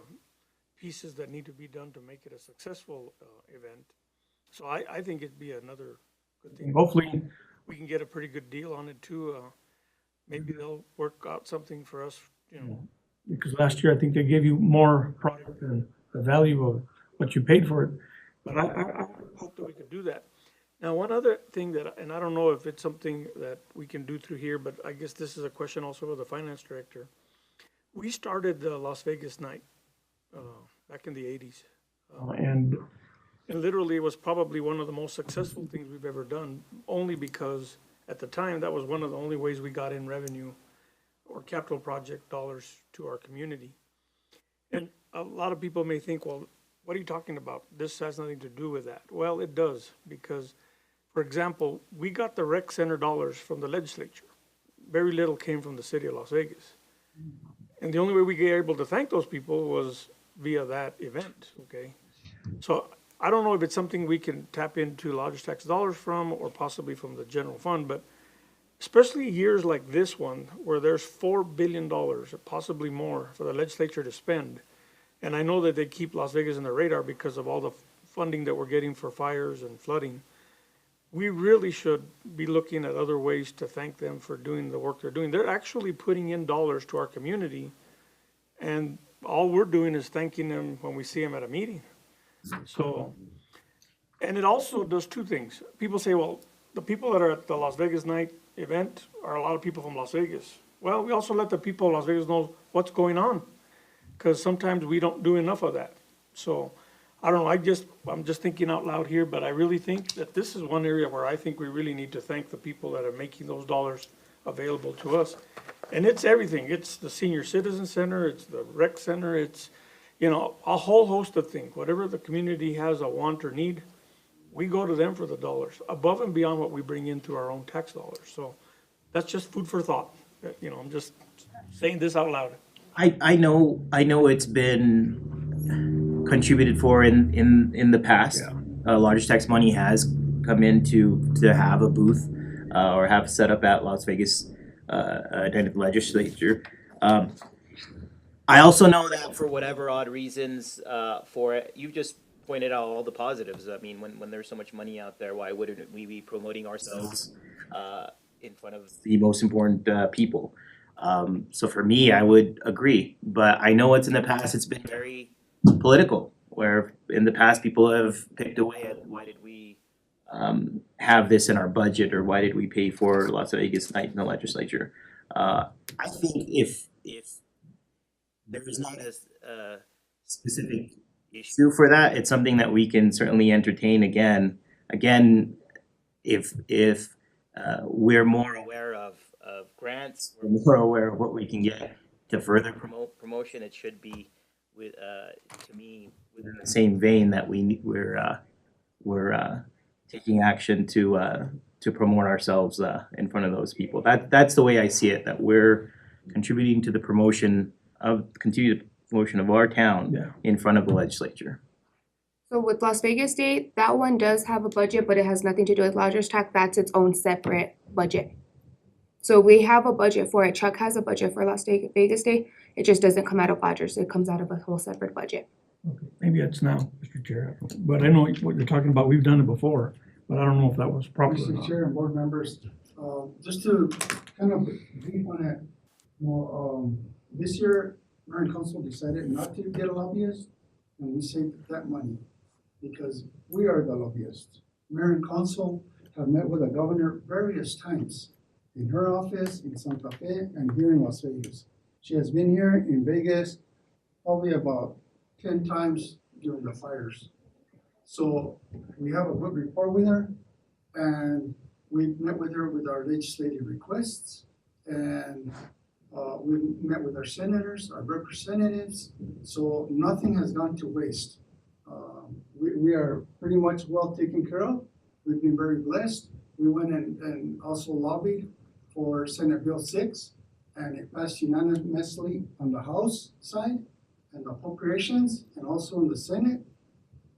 pieces that need to be done to make it a successful event. So I think it'd be another good thing. Hopefully, we can get a pretty good deal on it too. Maybe they'll work out something for us, Because last year, I think they gave you more product than the value of what you paid for it. But I hope that we could do that. Now, one other thing and I don't know if it's something that we can do through here, but I guess this is a question also for the finance director. We started the Las Vegas night back in the 80s. And literally, it was probably one of the most successful things we've ever done, only because at the time, that was one of the only ways we got in revenue or capital project dollars to our community. And a lot of people may think, well, what are you talking about? This has nothing to do with that. Well, it does, because, for example, we got the rec center dollars from the legislature. Very little came from the city of Las Vegas. And the only way we were able to thank those people was via that event, okay? So I don't know if it's something we can tap into lodgers tax dollars from or possibly from the general fund, but especially years like this one where there's $4 billion, possibly more, for the legislature to spend. And I know that they keep Las Vegas in the radar because of all the funding that we're getting for fires and flooding. We really should be looking at other ways to thank them for doing the work they're doing. They're actually putting in dollars to our community, and all we're doing is thanking them when we see them at a meeting. So, and it also does two things. People say, well, the people that are at the Las Vegas night event are a lot of people from Las Vegas. Well, we also let the people of Las Vegas know what's going on, because sometimes we don't do enough of that. So, I don't know, I'm just thinking out loud here, but I really think that this is one area where I think we really need to thank the people that are making those dollars available to us. And it's everything. It's the Senior Citizen Center, it's the rec center, it's, a whole host of things. Whatever the community has a want or need, we go to them for the dollars, above and beyond what we bring in through our own tax dollars. So that's just food for thought. I'm just saying this out loud. I know it's been contributed for in the past. Lodgers tax money has come in to have a booth or have set up at Las Vegas legislature. I also know that For whatever odd reasons, for it, you just pointed out all the positives. I mean, when there's so much money out there, why wouldn't we be promoting ourselves in front of the most important people? So for me, I would agree, but I know it's in the past, it's been very political, where in the past people have picked away at why did we have this in our budget, or why did we pay for Las Vegas night in the legislature? I think if there is not a specific issue for that, it's something that we can certainly entertain again. Again, if we're more aware of grants, we're more aware of what we can get to further promotion, it should be with to me within the same vein that we're taking action to promote ourselves in front of those people. That's the way I see it, that we're contributing to the continued promotion of our town in front of the legislature. So with Las Vegas Day, that one does have a budget, but it has nothing to do with lodgers tax. That's its own separate budget. So we have a budget for it. Chuck has a budget for Las Vegas Day. It just doesn't come out of lodgers. It comes out of a whole separate budget. Okay, maybe it's now, Mr. Chair, but I know what you're talking about. We've done it before, but I don't know if that was proper or Mr. not. Chair and board members, just to kind of brief on it, this year, Mayor and Council decided not to get a lobbyist, and we saved that money because we are the lobbyists. Mayor and Council have met with the governor various times in her office, in Santa Fe, and here in Las Vegas. She has been here in Vegas probably about 10 times during the fires. So we have a good rapport with her, and we met with her with our legislative requests, and we met with our senators, our representatives, so nothing has gone to waste. We are pretty much well taken care of. We've been very blessed. We went and also lobbied for Senate Bill 6, and it passed unanimously on the House side and the appropriations, and also in the Senate,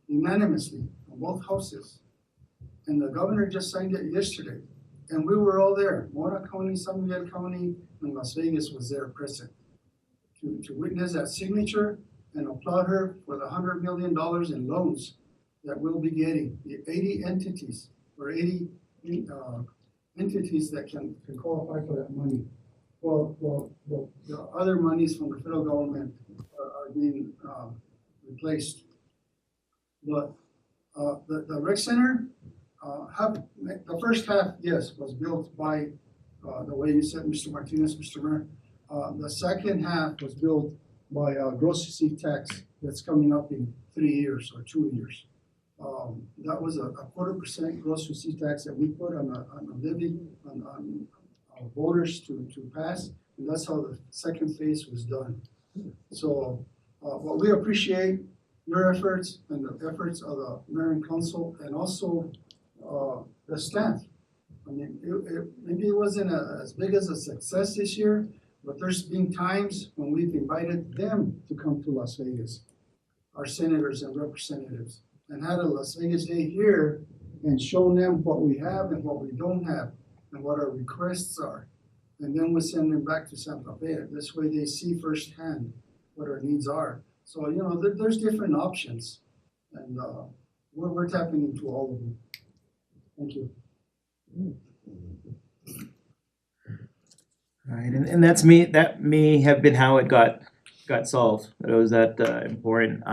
unanimously on both houses. And the governor just signed it yesterday, and we were all there. Mora County, San Miguel County, and Las Vegas was there present to witness that signature and applaud her for the $100 million in loans that we'll be getting. The 80 entities or 80 entities that can qualify for that money. Well, the other monies from the federal government are being replaced. But the rec center, the first half, yes, was built by, the way you said, Mr. Martinez, Mr. Mayor. The second half was built by a gross receipt tax that's coming up in 3 years or 2 years. That was a 0.25% gross receipt tax that we put on a levy on voters to pass, and that's how the second phase was done. So, what we appreciate your efforts and the efforts of the mayor and council, and also the staff. I mean, maybe it wasn't as big as a success this year, but there's been times when we've invited them to come to Las Vegas, our senators and representatives, and had a Las Vegas Day here and shown them what we have and what we don't have and what our requests are. And then we send them back to Santa Fe. This way they see firsthand what our needs are. So, you know, there's different options, and we're tapping into all of them. Thank you. All right, and that may have been how it got solved, that it was that important.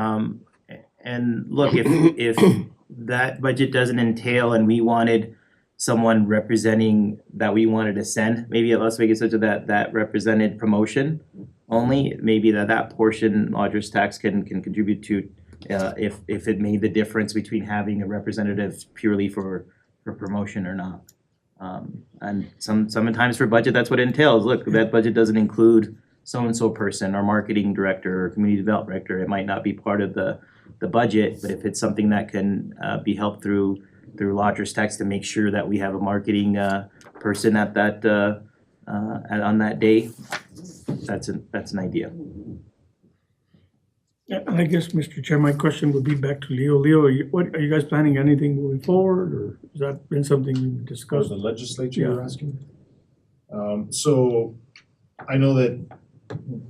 And look, if that budget doesn't entail and we wanted someone representing that we wanted to send, maybe at Las Vegas, such that represented promotion only, maybe that portion lodger's tax can contribute to, if it made the difference between having a representative purely for promotion or not. And sometimes for budget, that's what it entails. Look, that budget doesn't include so-and-so person, or marketing director, or community development director. It might not be part of the budget, but if it's something that can be helped through lodger's tax to make sure that we have a marketing person at that on that day, that's an idea. Yeah, and I guess, Mr. Chair, my question would be back to Leo. Leo, are you guys planning anything moving forward, or has that been something you discussed? The legislature you're Yeah. asking? So I know that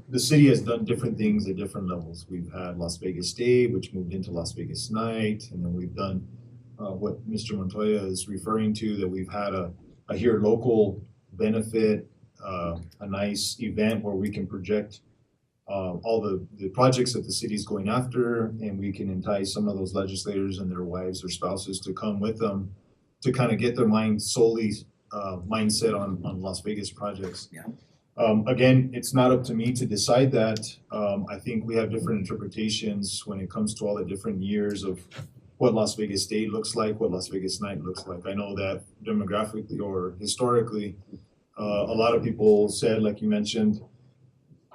the city has done different things at different levels. We've had Las Vegas Day, which moved into Las Vegas Night, and then we've done what Mr. Montoya is referring to, that we've had a here local benefit, a nice event where we can project all the projects that the city is going after, and we can entice some of those legislators and their wives or spouses to come with them to kind of get their mind solely mindset on Las Vegas projects. Yeah. Again, it's not up to me to decide that. I think we have different interpretations when it comes to all the different years of what Las Vegas Day looks like, what Las Vegas Night looks like. I know that demographically or historically, a lot of people said, like you mentioned,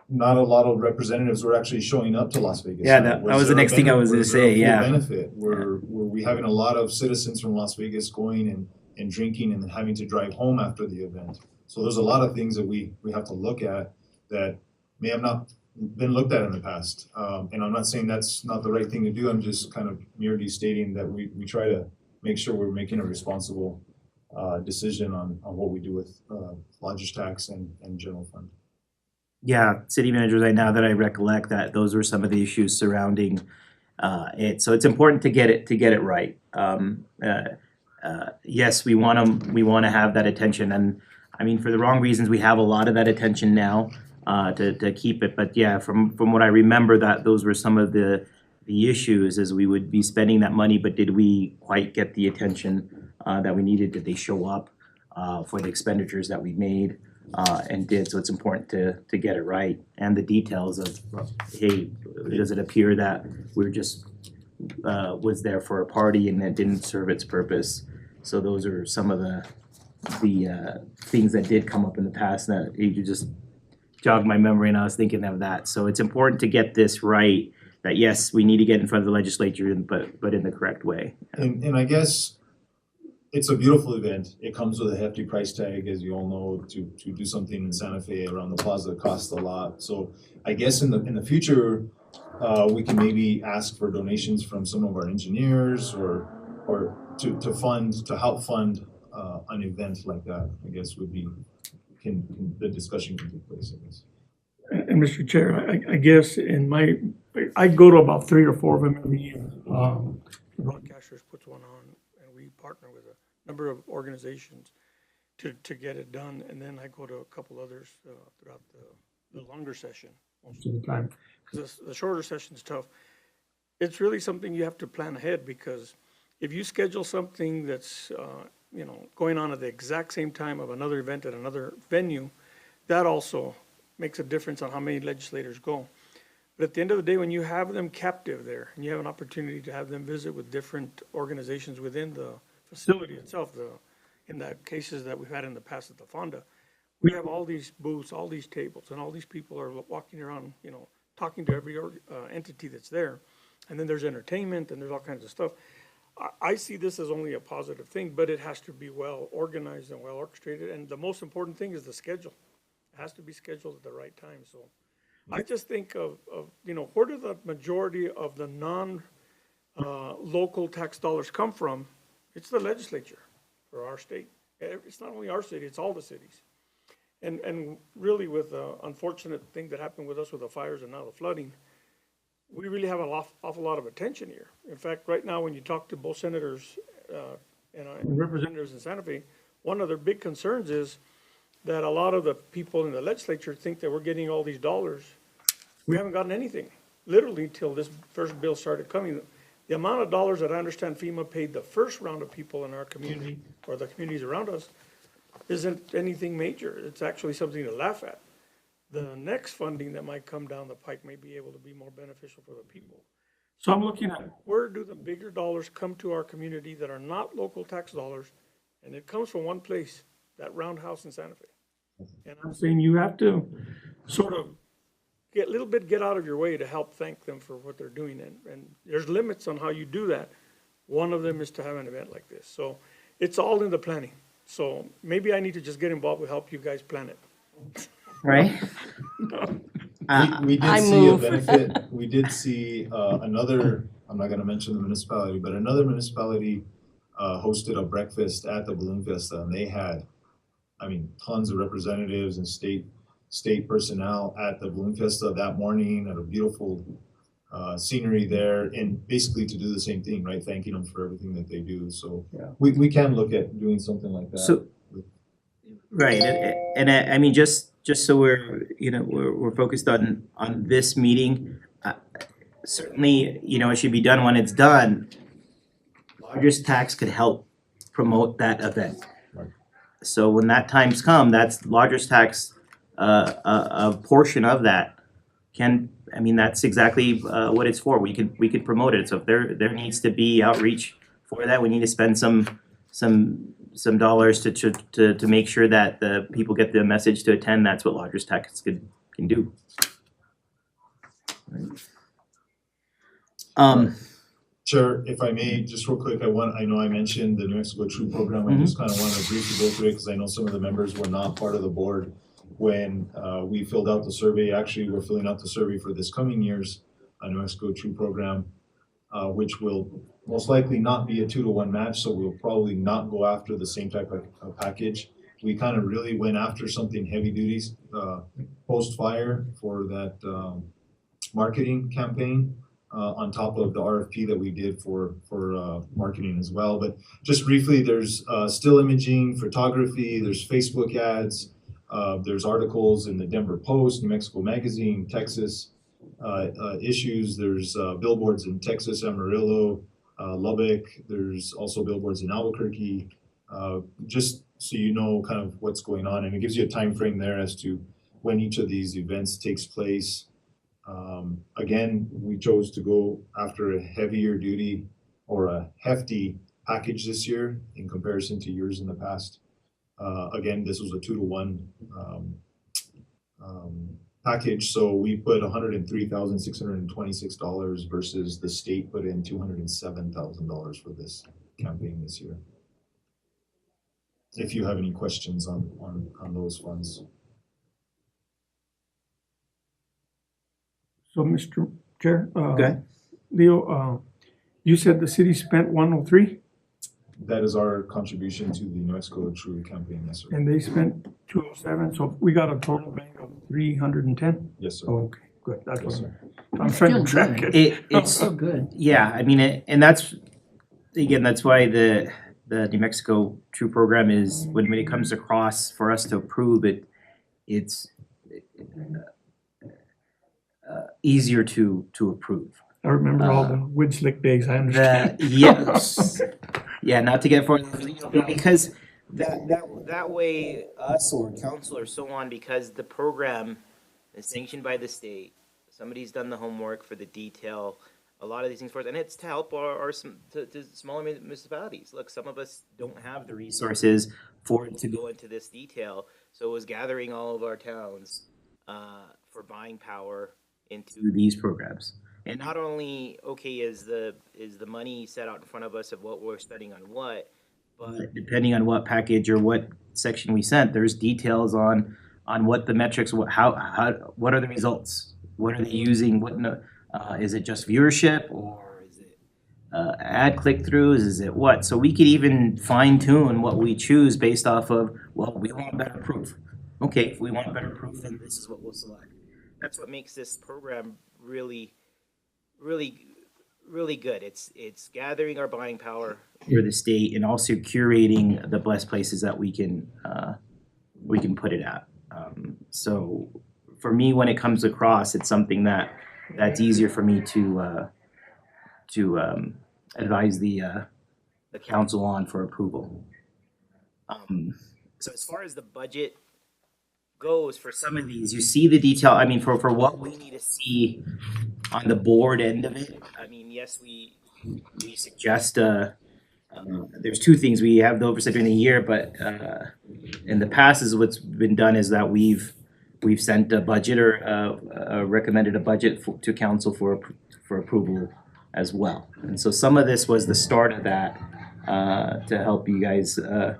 not a lot of representatives were actually showing up to Las Vegas. Yeah, Night. that was the there a next thing I was benefit? gonna Was there a say, full yeah. benefit? Were we having a lot of citizens from Las Vegas going and drinking and then having to drive home after the event? So there's a lot of things that we have to look at that may have not been looked at in the past. And I'm not saying that's not the right thing to do. I'm just kind of merely stating that we try to make sure we're making a responsible decision on what we do with lodger's tax and general fund. Yeah, city managers, now that I recollect that, those were some of the issues surrounding it. So it's important to get it right. Yes, we wanna have that attention, and I mean, for the wrong reasons, we have a lot of that attention now to keep it. But yeah, from what I remember, that those were some of the issues, is we would be spending that money, but did we quite get the attention that we needed? Did they show up for the expenditures that we made and did? So it's important to get it right, and the details of, hey, does it appear that we're just was there for a party and that didn't serve its purpose. So those are some of the things that did come up in the past that you just jogged my memory and I was thinking of that. So it's important to get this right, that yes, we need to get in front of the legislature, but in the correct way. And I guess it's a beautiful event. It comes with a hefty price tag, as you all know, to do something in Santa Fe around the plaza costs a lot. So I guess in the future, we can maybe ask for donations from some of our engineers or to help fund an event like that. I guess would be the discussion can take place, I guess. And Mr. Chair, I guess I go to about 3 or 4 of them every year. The Broadcasters puts one on, and we partner with a number of organizations to get it done. And then I go to a couple others throughout the longer session most of the time. Because the shorter session's tough. It's really something you have to plan ahead, because if you schedule something that's going on at the exact same time of another event at another venue, that also makes a difference on how many legislators go. But at the end of the day, when you have them captive there, and you have an opportunity to have them visit with different organizations within the facility itself, in the cases that we've had in the past at the Fonda, we have all these booths, all these tables, and all these people are walking around, talking to every entity that's there. And then there's entertainment and there's all kinds of stuff. I see this as only a positive thing, but it has to be well organized and well orchestrated. And the most important thing is the schedule. It has to be scheduled at the right time. So I just think of where do the majority of the non-local tax dollars come from? It's the legislature for our state. It's not only our city, it's all the cities. And really, with the unfortunate thing that happened with us with the fires and now the flooding, we really have an awful lot of attention here. In fact, right now, when you talk to both senators and representatives in Santa Fe, one of their big concerns is that a lot of the people in the legislature think that we're getting all these dollars. We haven't gotten anything, literally, till this first bill started coming. The amount of dollars that I understand FEMA paid the first round of people in our community, or the communities around us, isn't anything major. It's actually something to laugh at. The next funding that might come down the pike may be able to be more beneficial for the people. So I'm looking at where do the bigger dollars come to our community that are not local tax dollars, and it comes from one place, that roundhouse in Santa Fe. And I'm saying you have to sort of get out of your way to help thank them for what they're doing. And there's limits on how you do that. One of them is to have an event like this. So it's all in the planning. So maybe I need to just get involved to help you guys plan it. Right? We did I see move. a benefit. We did see another, I'm not gonna mention the municipality, but another municipality hosted a breakfast at the Balloon Fiesta, and they had, tons of representatives and state personnel at the Balloon Fiesta that morning, at a beautiful scenery there, and basically to do the same thing, right? Thanking them for everything that they do. So Yeah. we can look at doing something like that. So, right, and just so we're focused on this meeting, certainly, it should be done when it's done. Largest tax could help promote that event. Right. So when that time's come, that's largest tax, a portion of that that's exactly what it's for. We could promote it. So if there needs to be outreach for that, we need to spend some dollars to make sure that the people get the message to attend. That's what largest tax can do. Chair, if I may, just real quick, I know I mentioned the New Mexico True program. I just kind of want to briefly go through it because I know some of the members were not part of the board when we filled out the survey. Actually, we're filling out the survey for this coming year's New Mexico True program, which will most likely not be a 2-to-1 match, so we'll probably not go after the same type of package. We kind of really went after something heavy duties post-fire for that marketing campaign. On top of the RFP that we did for marketing as well. But just briefly, there's still imaging, photography, there's Facebook ads, there's articles in the Denver Post, New Mexico Magazine, Texas issues, there's billboards in Texas, Amarillo, Lubbock, there's also billboards in Albuquerque, just so you know kind of what's going on, and it gives you a time frame there as to when each of these events takes place. Again, we chose to go after a heavier duty or a hefty package this year in comparison to years in the past. Again, this was a 2-to-1 package, so we put $103,626 versus the state put in $207,000 for this campaign this year. If you have any questions on those funds. So, Mr. Chair, Okay. Leo, you said the city spent 103 That is our contribution to the New Mexico True campaign, yes, sir. and they spent 207, so we got a total bank of 310? Yes, sir. Oh, okay, good, that's Yes, what sir. I'm trying to Still track good. it. It's So good. yeah, I mean, and that's again, that's why the New Mexico True program is when it comes across for us to approve it, it's easier to approve. I remember all the wood slick days, I understand. Yes, yeah, not to get further, because that way us or council or so on, because the program is sanctioned by the state. Somebody's done the homework for the detail, a lot of these things for us, and it's to help our to smaller municipalities. Look, some of us don't have the resources for it to go into this detail, so it was gathering all of our towns for buying power into these programs. And not only is the money set out in front of us of what we're spending on what, but depending on what package or what section we sent, there's details on what the metrics, what are the results, what are they using, is it just viewership or is it ad click-throughs, is it what? So we could even fine tune what we choose based off of, well, we want better proof. Okay, if we want better proof, then this is what we'll select. That's what makes this program really good. It's gathering our buying power for the state and also curating the best places that we can put it at. So for me, when it comes across, it's something that's easier for me to advise the council on for approval. So as far as the budget goes for some of these, you see the detail. I mean, for what we need to see on the board end of it. I mean, yes, we suggest there's two things. We have the oversight during the year, but in the past is what's been done is that we've sent a budget or recommended a budget to council for approval as well. And so some of this was the start of that to help you guys have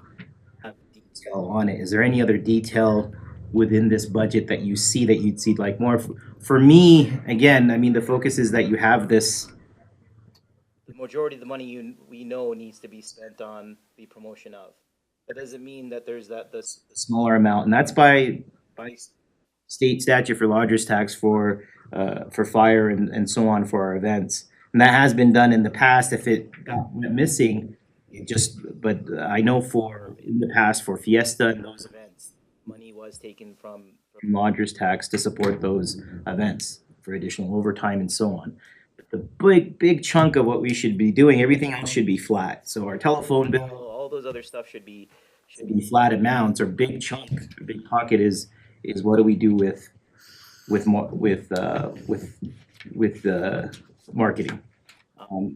detail on it. Is there any other detail within this budget that you see that you'd see like more? For me, again, I mean, the focus is that you have this. The majority of the money we know needs to be spent on the promotion of. That doesn't mean that there's the smaller amount, and that's by state statute for lodgers tax for fire and so on for our events, and that has been done in the past. If it went missing, but I know in the past for Fiesta and those events, money was taken from lodgers tax to support those events for additional overtime and so on. But the big chunk of what we should be doing, everything else should be flat. So our telephone bill, all those other stuff should be flat amounts. Or big chunk, big pocket is what do we do with marketing.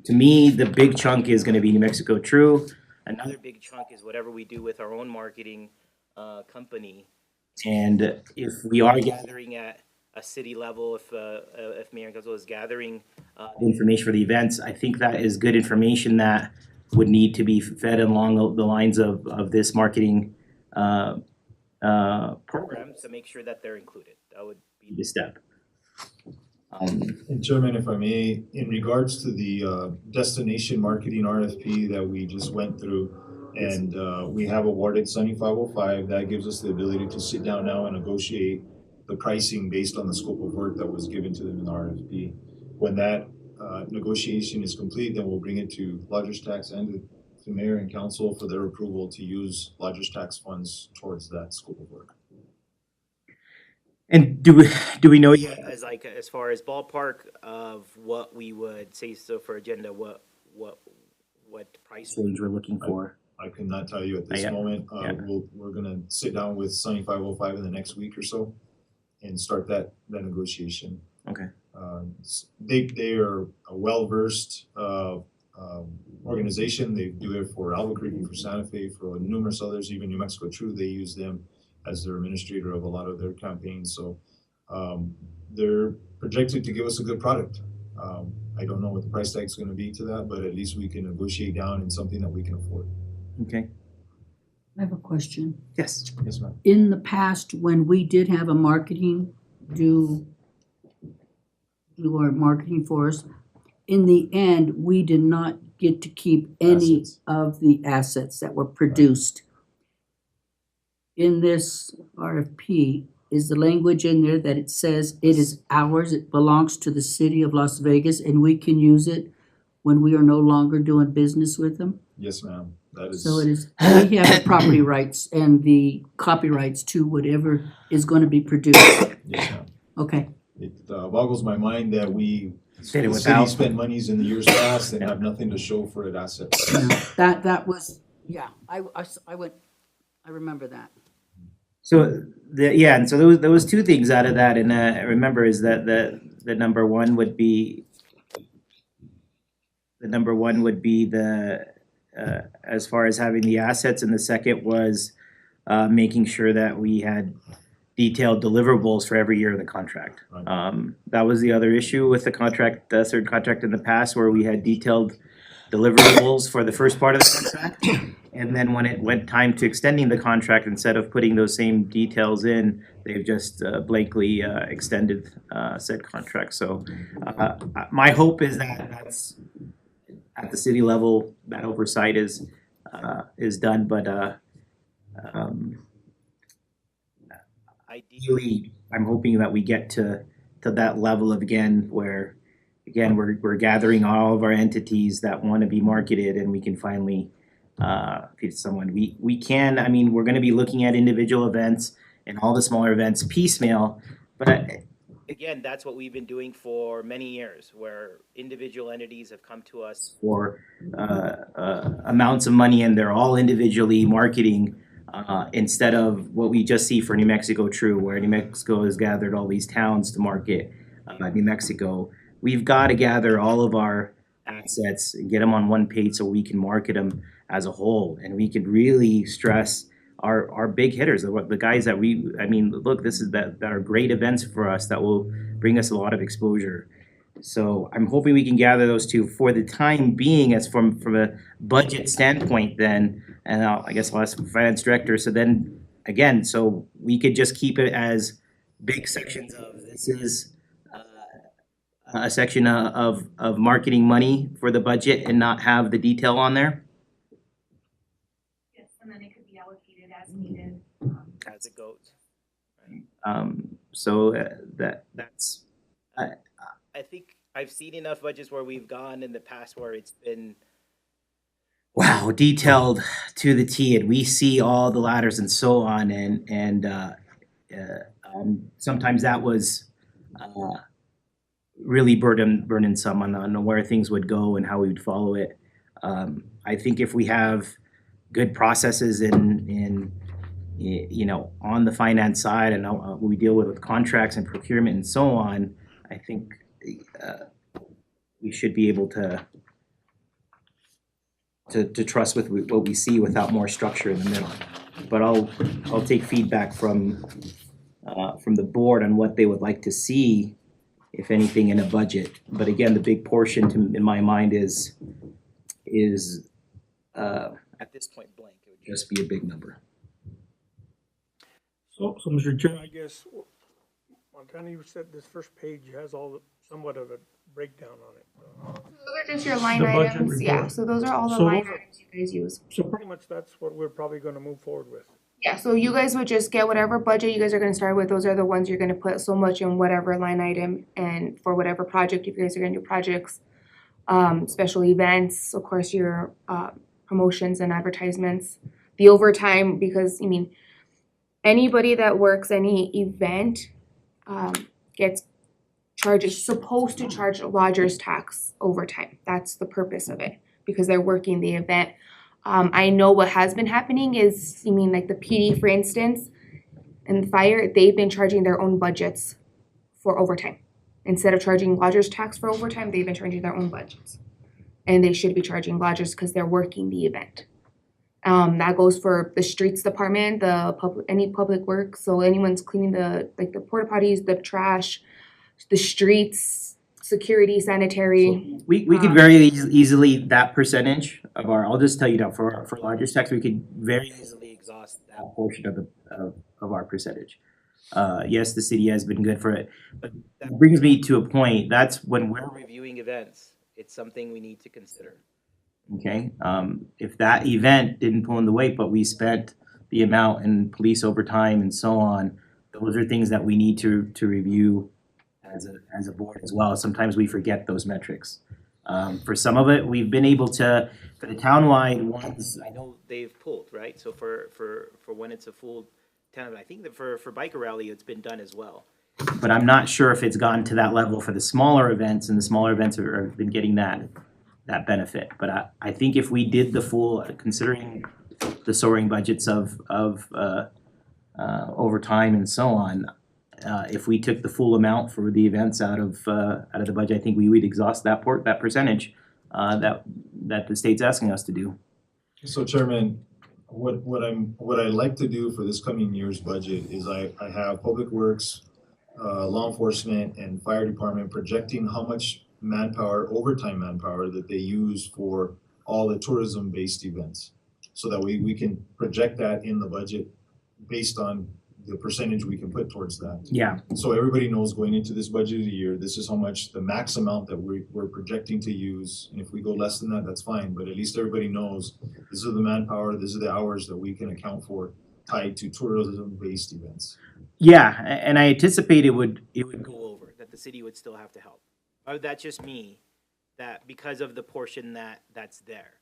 To me, the big chunk is going to be New Mexico True. Another big chunk is whatever we do with our own marketing company. And if we are gathering at a city level, if Mayor and Council is gathering information for the events, I think that is good information that would need to be fed along the lines of this marketing program to make sure that they're included. That would be the step. And Chairman, if I may, in regards to the destination marketing RFP that we just went through, and we have awarded 7505, that gives us the ability to sit down now and negotiate the pricing based on the scope of work that was given to them in the RFP. When that negotiation is complete, then we'll bring it to lodgers tax and to mayor and council for their approval to use lodgers tax funds towards that scope of work. And do we know yet as far as ballpark of what we would say for agenda, what price range we're looking for? I cannot tell you at this moment. We're gonna sit down with 7505 in the next week or so and start that negotiation. Okay. They are a well-versed, organization. They do it for Albuquerque, for Santa Fe, for numerous others, even New Mexico True. They use them as their administrator of a lot of their campaigns. So they're projected to give us a good product. I don't know what the price tag is going to be to that, but at least we can negotiate down in something that we can afford. Okay. I have a question. Yes. Yes, ma'am. In the past, when we did have a marketing do our marketing for us, in the end, we did not get to keep any Assets. of the assets that were produced. In this RFP, is the language in there that it says it is ours, it belongs to the city of Las Vegas, and we can use it when we are no longer doing business with them? Yes, ma'am. That is. So it is, we have the property rights and the copyrights to whatever is gonna be produced. Yes, ma'am. Okay, It boggles my mind that the Did it city without. spent monies in the years past and have nothing to show for it assets. that was, yeah, I went, I remember that. So and so there was two things out of that, and I remember is that the number one would be the as far as having the assets, and the second was making sure that we had detailed deliverables for every year of the contract. Right. That was the other issue with the contract, the third contract in the past, where we had detailed deliverables for the first part of the contract. And then when it went time to extending the contract, instead of putting those same details in, they've just blankly extended said contract. So my hope is that that's at the city level, that oversight is done, but ideally, I'm hoping that we get to that level of, again, where again we're gathering all of our entities that want to be marketed, and we can finally feed someone. We can, I mean, we're gonna be looking at individual events and all the smaller events piecemeal, but Again, that's what we've been doing for many years, where individual entities have come to us. for amounts of money, and they're all individually marketing instead of what we just see for New Mexico True, where New Mexico has gathered all these towns to market New Mexico. We've got to gather all of our assets and get them on one page so we can market them as a whole, and we can really stress our big hitters, the guys that look, this is that are great events for us that will bring us a lot of exposure. So I'm hoping we can gather those two for the time being, as from a budget standpoint then, and I guess I'll ask the finance director, so then, again, so we could just keep it as big sections of, this is a section of marketing money for the budget and not have the detail on there? Yes, and then it could be allocated as needed. As it goes. So that's, I think I've seen enough budgets where we've gone in the past where it's been wow, detailed to the T, and we see all the ladders and so on, and sometimes that was really burdensome on where things would go and how we would follow it. I think if we have good processes in you know, on the finance side, and we deal with contracts and procurement and so on, I think we should be able to trust with what we see without more structure in the middle. But I'll take feedback from the board on what they would like to see, if anything, in a budget. But again, the big portion in my mind is at this point blank. It would just be a big number. So Mr. Chair, I guess, Montana, you said this first page has somewhat of a breakdown on it. Those are just your line The budget items, yeah, report. so those are all the So line those are- items you guys use. So pretty much that's what we're probably gonna move forward with. Yeah, so you guys would just get whatever budget you guys are gonna start with, those are the ones you're gonna put so much in whatever line item, and for whatever project, if you guys are gonna do projects, special events, of course, your promotions and advertisements, the overtime, because, I mean, anybody that works any event gets supposed to charge lodger's tax overtime. That's the purpose of it, because they're working the event. I know what has been happening is, you mean like the PD, for instance, and fire, they've been charging their own budgets for overtime. Instead of charging lodgers tax for overtime, they've been charging their own budgets. And they should be charging lodgers because they're working the event. That goes for the streets department, any public work. So anyone's cleaning the porta potties, the trash, the streets, security, sanitary. We could very easily, that percentage of our, I'll just tell you now, for lodgers tax, we could very easily exhaust that portion of our percentage. Yes, the city has been good for it, but that brings me to a point, that's when we're Reviewing events, it's something we need to consider. okay? If that event didn't pull in the weight, but we spent the amount in police overtime and so on, those are things that we need to review as a board as well. Sometimes we forget those metrics. For some of it, we've been able to, for the townwide ones, I know They've pulled, right? So for when it's a full town, I think that for Biker Rally, it's been done as well. but I'm not sure if it's gone to that level for the smaller events, and the smaller events have been getting that benefit. But I think if we did the full, considering the soaring budgets of overtime and so on, if we took the full amount for the events out of the budget, I think we would exhaust that percentage that the state's asking us to do. So Chairman, what I'd like to do for this coming year's budget is I have Public Works, law enforcement and fire department projecting how much manpower, overtime manpower that they use for all the tourism-based events. So that we can project that in the budget based on the percentage we can put towards that. Yeah, So everybody knows going into this budget of the year, this is how much the max amount that we're projecting to use. And if we go less than that, that's fine, but at least everybody knows this is the manpower, this is the hours that we can account for tied to tourism-based events. yeah, and I anticipate it would Go over, that the city would still have to help. Or that's just me, that because of the portion that's there.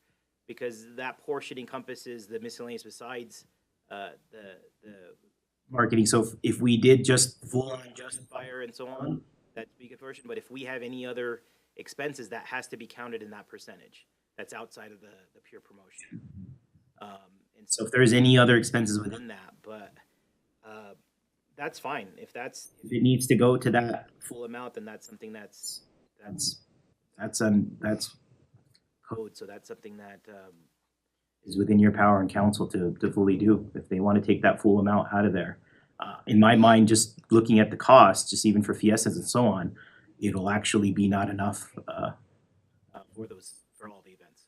Because that portion encompasses the miscellaneous besides the marketing. So if we did just full on just fire and so on, that's a big portion. But if we have any other expenses, that has to be counted in that percentage. That's outside of the pure promotion. And So if there's any other expenses within within that, but that's fine. If that's if it needs to go to that, full amount, then that's something that's that's code. So that's something that is within your power and council to fully do, if they want to take that full amount out of there. In my mind, just looking at the cost, just even for fiestas and so on, it'll actually be not enough, for all the events.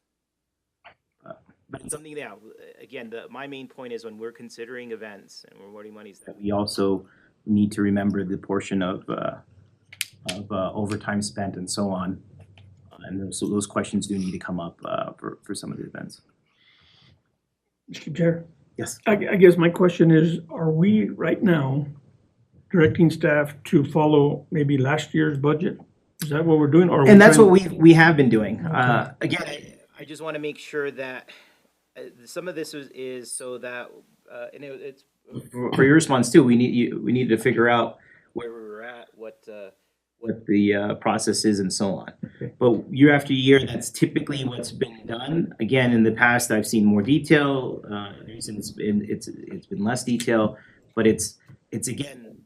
But it's something that, again, my main point is when we're considering events and we're awarding monies, that we also need to remember the portion of overtime spent and so on. And those questions do need to come up for some of the events. Mr. Chair, Yes. I guess my question is, are we right now directing staff to follow maybe last year's budget? Is that what we're doing? Or are we And that's trying- what we have been doing. Okay. Again, I just want to make sure that some of this is so that, and it's for your response too, we need to figure out where we're at, what the process is and so on. Okay. But year after year, that's typically what's been done. Again, in the past, I've seen more detail. Recently it's been less detail, but it's again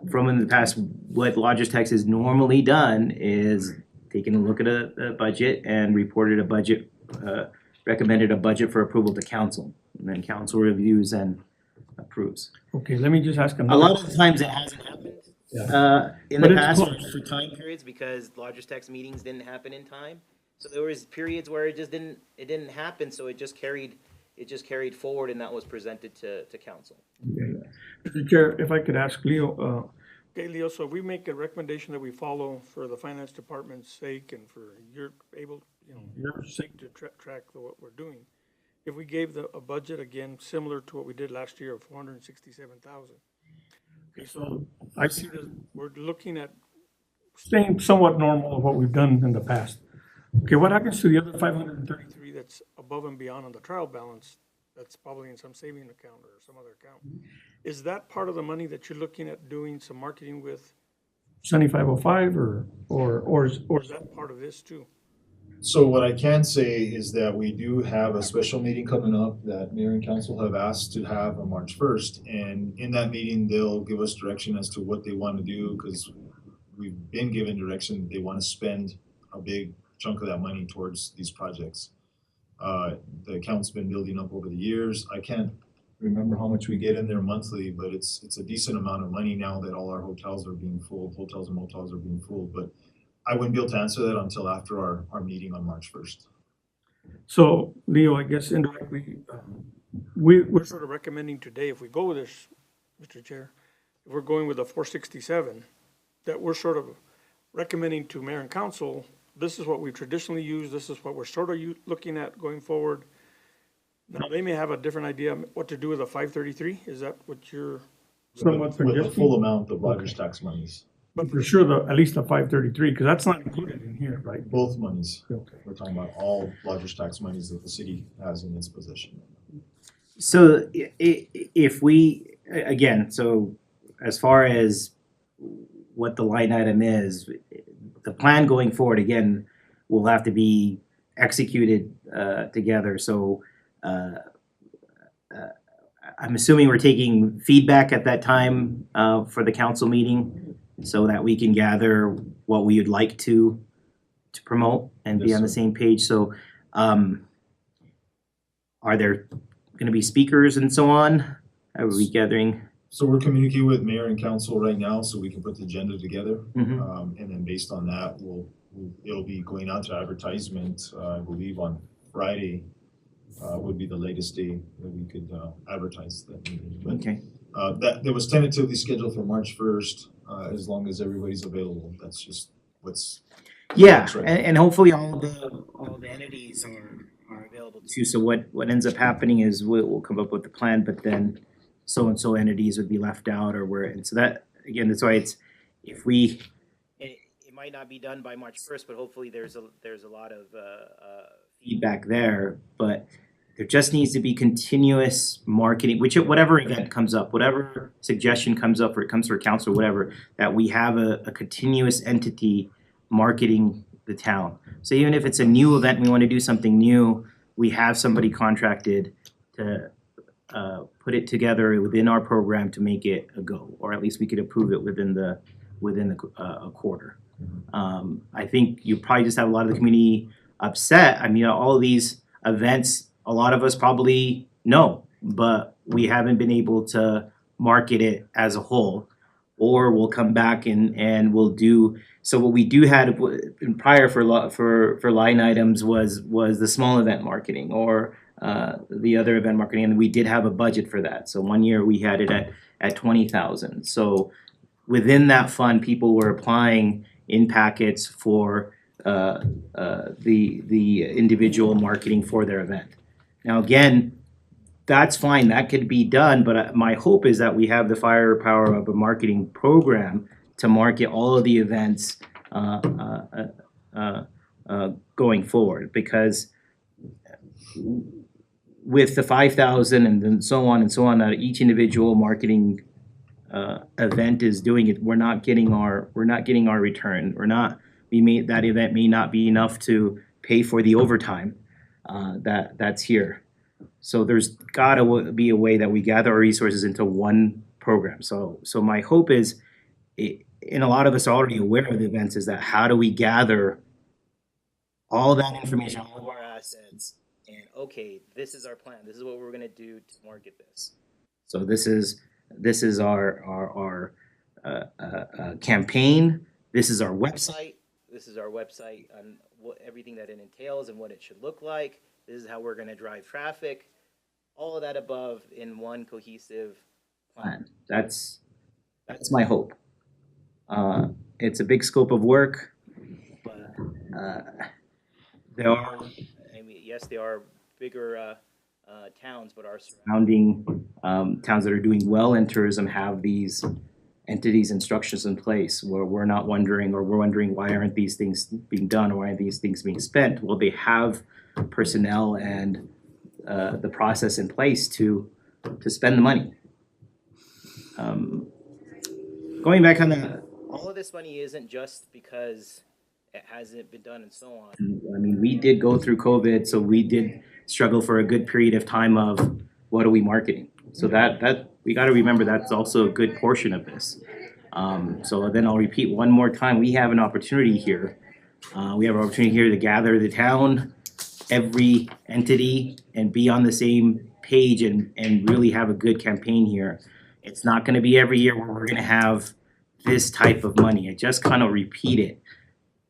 from in the past, what Lodgers Tax has normally done is taken a look at a budget and reported a budget, recommended a budget for approval to council, and then council reviews and approves. Okay, let me just ask A another. lot of the times it hasn't happened in But the it's past close. for time periods because Lodgers Tax meetings didn't happen in time. So there was periods where it didn't happen, so it just carried forward and that was presented to council. Mr. Chair, if I could ask Leo, okay, Leo, so if we make a recommendation that we follow for the finance department's sake and for your sake to track what we're doing, if we gave a budget again similar to what we did last year of 467,000. Okay, so I see that we're looking at staying somewhat normal of what we've done in the past. Okay, what happens to the other 533 that's above and beyond on the trial balance? That's probably in some saving account or some other account. Is that part of the money that you're looking at doing some marketing with 7505 or is that part of this too? So what I can say is that we do have a special meeting coming up that mayor and council have asked to have on March first. And in that meeting, they'll give us direction as to what they want to do, because we've been given direction that they want to spend a big chunk of that money towards these projects. The account's been building up over the years. I can't remember how much we get in there monthly, but it's a decent amount of money now that all our hotels are being full, hotels and motels are being full. But I wouldn't be able to answer that until after our meeting on March first. So, Leo, I guess indirectly, we're sort of recommending today, if we go with this, Mr. Chair, if we're going with a 467, that we're sort of recommending to mayor and council, this is what we traditionally use, this is what we're sort of looking at going forward. Now, they may have a different idea what to do with a 533, is that what you're somewhat With the suggesting? full amount of Rogers tax monies, But for sure, at least the 533, because that's not included in here, right? both monies. Okay. We're talking about all Rogers tax monies that the city has in its possession. So if we, again, so as far as what the line item is, the plan going forward, again, will have to be executed together. So I'm assuming we're taking feedback at that time for the council meeting so that we can gather what we would like to promote and be Yes, on the sir. same page. So are there gonna be speakers and so on? Are we gathering? So we're communicating with mayor and council right now, so we can put the agenda together. Mhm. And then based on that, it'll be going out to advertisement, I believe on Friday, would be the latest day that we could, advertise that meeting. But, Okay. that was tentatively scheduled for March first, as long as everybody's available. That's just what's. Yeah, That's right. and hopefully all the entities are available too. So what ends up happening is we'll come up with the plan, but then so-and-so entities would be left out or where, and so that, again, that's why it's, if we, It might not be done by March first, but hopefully there's a lot of, feedback there, but there just needs to be continuous marketing, whatever event comes up, whatever suggestion comes up, or it comes for council, whatever, that we have a continuous entity marketing the town. So even if it's a new event, we wanna do something new, we have somebody contracted to put it together within our program to make it a go, or at least we could approve it within a quarter. I think you probably just have a lot of the community upset. I mean, all of these events, a lot of us probably know, but we haven't been able to market it as a whole. Or we'll come back and we'll do, so what we do had in prior for line items was the small event marketing or the other event marketing, and we did have a budget for that. So one year we had it at 20,000. So within that fund, people were applying in packets for the individual marketing for their event. Now, again, that's fine, that could be done, but my hope is that we have the firepower of a marketing program to market all of the events going forward, because with the 5,000 and then so on, that each individual marketing event is doing it, we're not getting our return. That event may not be enough to pay for the overtime that's here. So there's gotta be a way that we gather our resources into one program. So my hope is, and a lot of us are already aware of the events, is that how do we gather all that information, all of our assets, and okay, this is our plan, this is what we're gonna do to market this. So this is our campaign. This is our website. This is our website on everything that it entails and what it should look like. This is how we're gonna drive traffic. All of that above in one cohesive plan. That's my hope. It's a big scope of work, but there are, I mean, yes, there are bigger towns, but our surrounding towns that are doing well in tourism have these entities and structures in place where we're not wondering, or we're wondering why aren't these things being done, or why aren't these things being spent? Well, they have personnel and the process in place to spend the money. Going back on the, all of this money isn't just because it hasn't been done and so on. I mean, we did go through COVID, so we did struggle for a good period of time of what are we marketing? So that, we gotta remember that's also a good portion of this. So then I'll repeat one more time, we have an opportunity here. We have an opportunity here to gather the town, every entity, and be on the same page and really have a good campaign here. It's not gonna be every year where we're gonna have this type of money. I just kind of repeat it.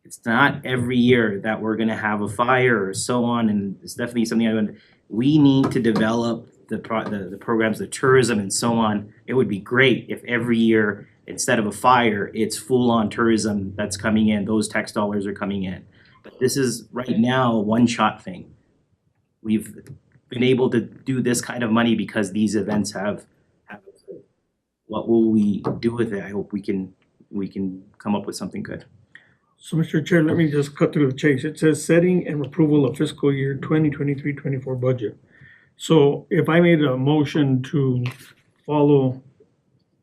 It's not every year that we're gonna have a fire or so on, and it's definitely something we need to develop the programs, the tourism and so on. It would be great if every year, instead of a fire, it's full-on tourism that's coming in, those tax dollars are coming in. But this is right now a one-shot thing. We've been able to do this kind of money because these events have occurred. What will we do with it? I hope we can come up with something good. So, Mr. Chair, let me just cut through the chase. It says setting and approval of fiscal year 2023-24 budget. So if I made a motion to follow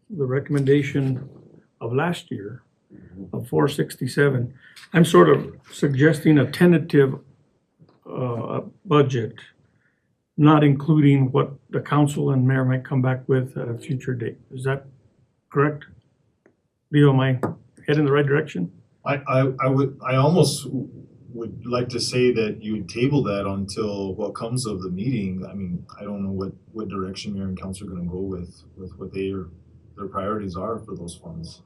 the recommendation of last year of 467, I'm sort of suggesting a tentative budget, not including what the council and mayor might come back with at a future date. Is that correct? Leo, am I heading in the right direction? I almost would like to say that you would table that until what comes of the meeting. I mean, I don't know what direction mayor and council are gonna go with what their priorities are for those funds.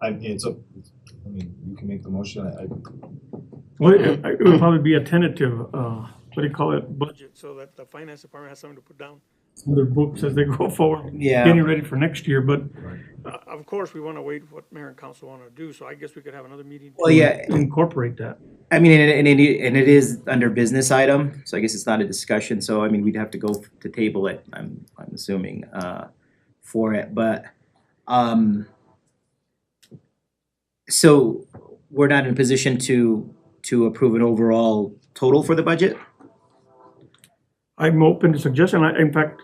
It's up, I mean, you can make the motion. Well, it would probably be a tentative, what do you call it, budget, so that the finance department has something to put down in their books as they go forward. Yeah. Getting ready for next year, but of course, we wanna wait what mayor and council wanna do, so I guess we could have another meeting Well, yeah. to incorporate that. I mean, and it is under business item, so I guess it's not a discussion, so I mean, we'd have to go to table it, I'm assuming, for it, but, so we're not in a position to approve an overall total for the budget? I'm open to suggestion. In fact,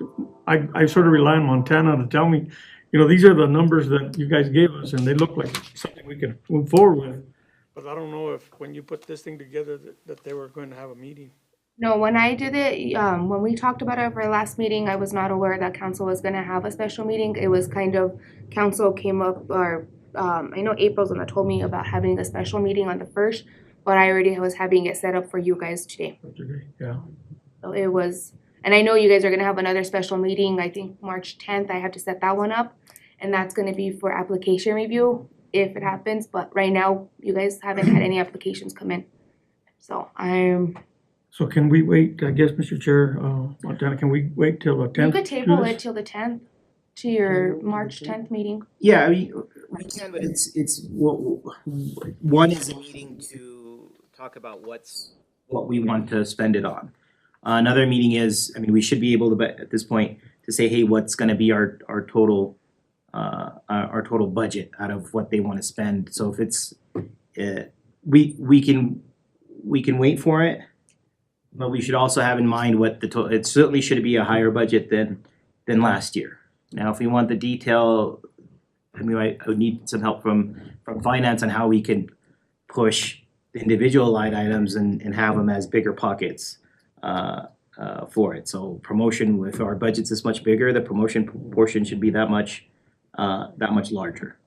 I sort of rely on Montana to tell me, you know, these are the numbers that you guys gave us and they look like something we can move forward with. But I don't know if when you put this thing together that they were going to have a meeting. No, when I did it, when we talked about it for our last meeting, I was not aware that council was gonna have a special meeting. It was kind of, council came up, or, I know April's gonna told me about having a special meeting on the 1st, but I already was having it set up for you guys today. Yeah. So it was, and I know you guys are gonna have another special meeting, I think March 10th, I have to set that one up. And that's gonna be for application review, if it happens, but right now, you guys haven't had any applications come in. So So can we wait, I guess, Mr. Chair, Montana, can we wait till the 10th? you could table it till the 10th, to your March 10th meeting. Yeah, I mean, we can, but it's, one is a meeting To talk about what we want to spend it on. Another meeting is, I mean, we should be able to, at this point, to say, hey, what's gonna be our total budget out of what they wanna spend, so if it's, we can wait for it, but we should also have in mind what the total, it certainly should be a higher budget than last year. Now, if we want the detail, I mean, I would need some help from finance on how we can push the individual line items and have them as bigger pockets for it. So promotion, if our budget's this much bigger, the promotion portion should be that much larger.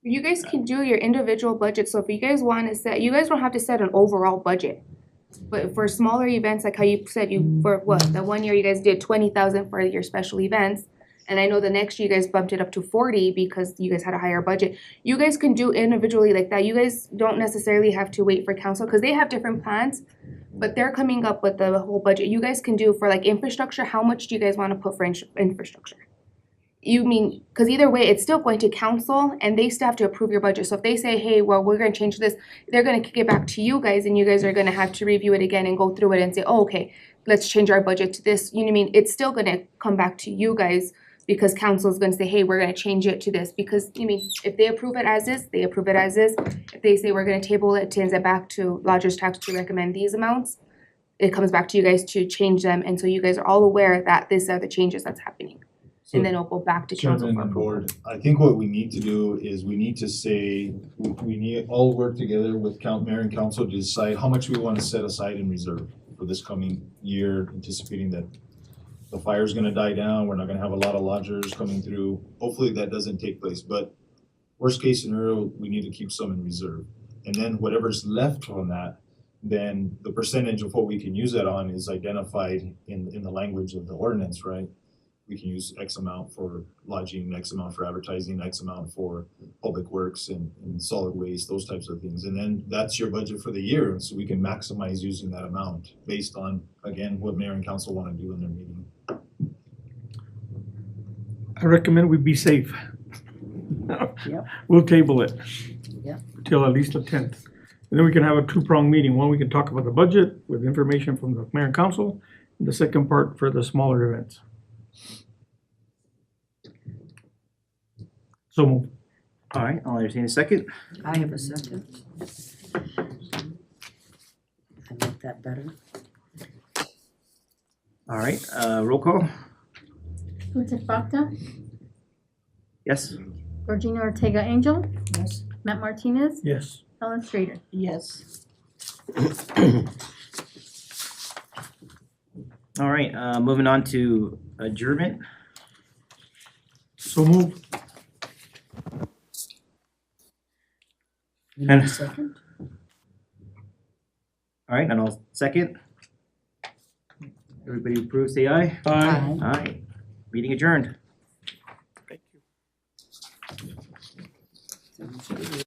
You guys can do your individual budget, so if you guys wanna set, you guys don't have to set an overall budget. But for smaller events, like how you said, for what, the one year you guys did 20,000 for your special events. And I know the next year you guys bumped it up to 40 because you guys had a higher budget. You guys can do individually like that. You guys don't necessarily have to wait for council, cause they have different plans. But they're coming up with the whole budget. You guys can do for like infrastructure, how much do you guys wanna put for infrastructure? You mean, cause either way, it's still going to council and they still have to approve your budget. So if they say, hey, well, we're gonna change this, they're gonna kick it back to you guys and you guys are gonna have to review it again and go through it and say, oh, okay, let's change our budget to this. You know what I mean? It's still gonna come back to you guys because council's gonna say, hey, we're gonna change it to this. Because, you mean, if they approve it as is, they approve it as is. If they say we're gonna table it, sends it back to lodgers tax to recommend these amounts, it comes back to you guys to change them. And so you guys are all aware that these are the changes that's happening. and then it'll go back to council Chairman for and approval. board, I think what we need to do is we need to say, we need all work together with mayor and council to decide how much we wanna set aside in reserve for this coming year, anticipating that the fire's gonna die down, we're not gonna have a lot of lodgers coming through. Hopefully that doesn't take place, but worst case scenario, we need to keep some in reserve. And then whatever's left from that, then the percentage of what we can use that on is identified in the language of the ordinance, right? We can use X amount for lodging, X amount for advertising, X amount for public works and solid waste, those types of things. And then that's your budget for the year, so we can maximize using that amount based on, again, what mayor and council wanna do in their meeting. I recommend we be safe. Yep. We'll table it. Yep. Till at least the 10th. And then we can have a two-pronged meeting. One, we can talk about the budget with information from the mayor and council, and the second part for the smaller events. So moved. All right, I'll entertain a second. I have a second. I like that better. All right, roll call. Ruth Baca, Yes? Georgina Ortega Angel, Yes. Matt Martinez, Yes. Helen Strader. Yes. All right, moving on to adjournment. So moved. You And- need a second? All right, and I'll second. Everybody approve, say aye. Aye. Aye. Meeting adjourned. Thank you.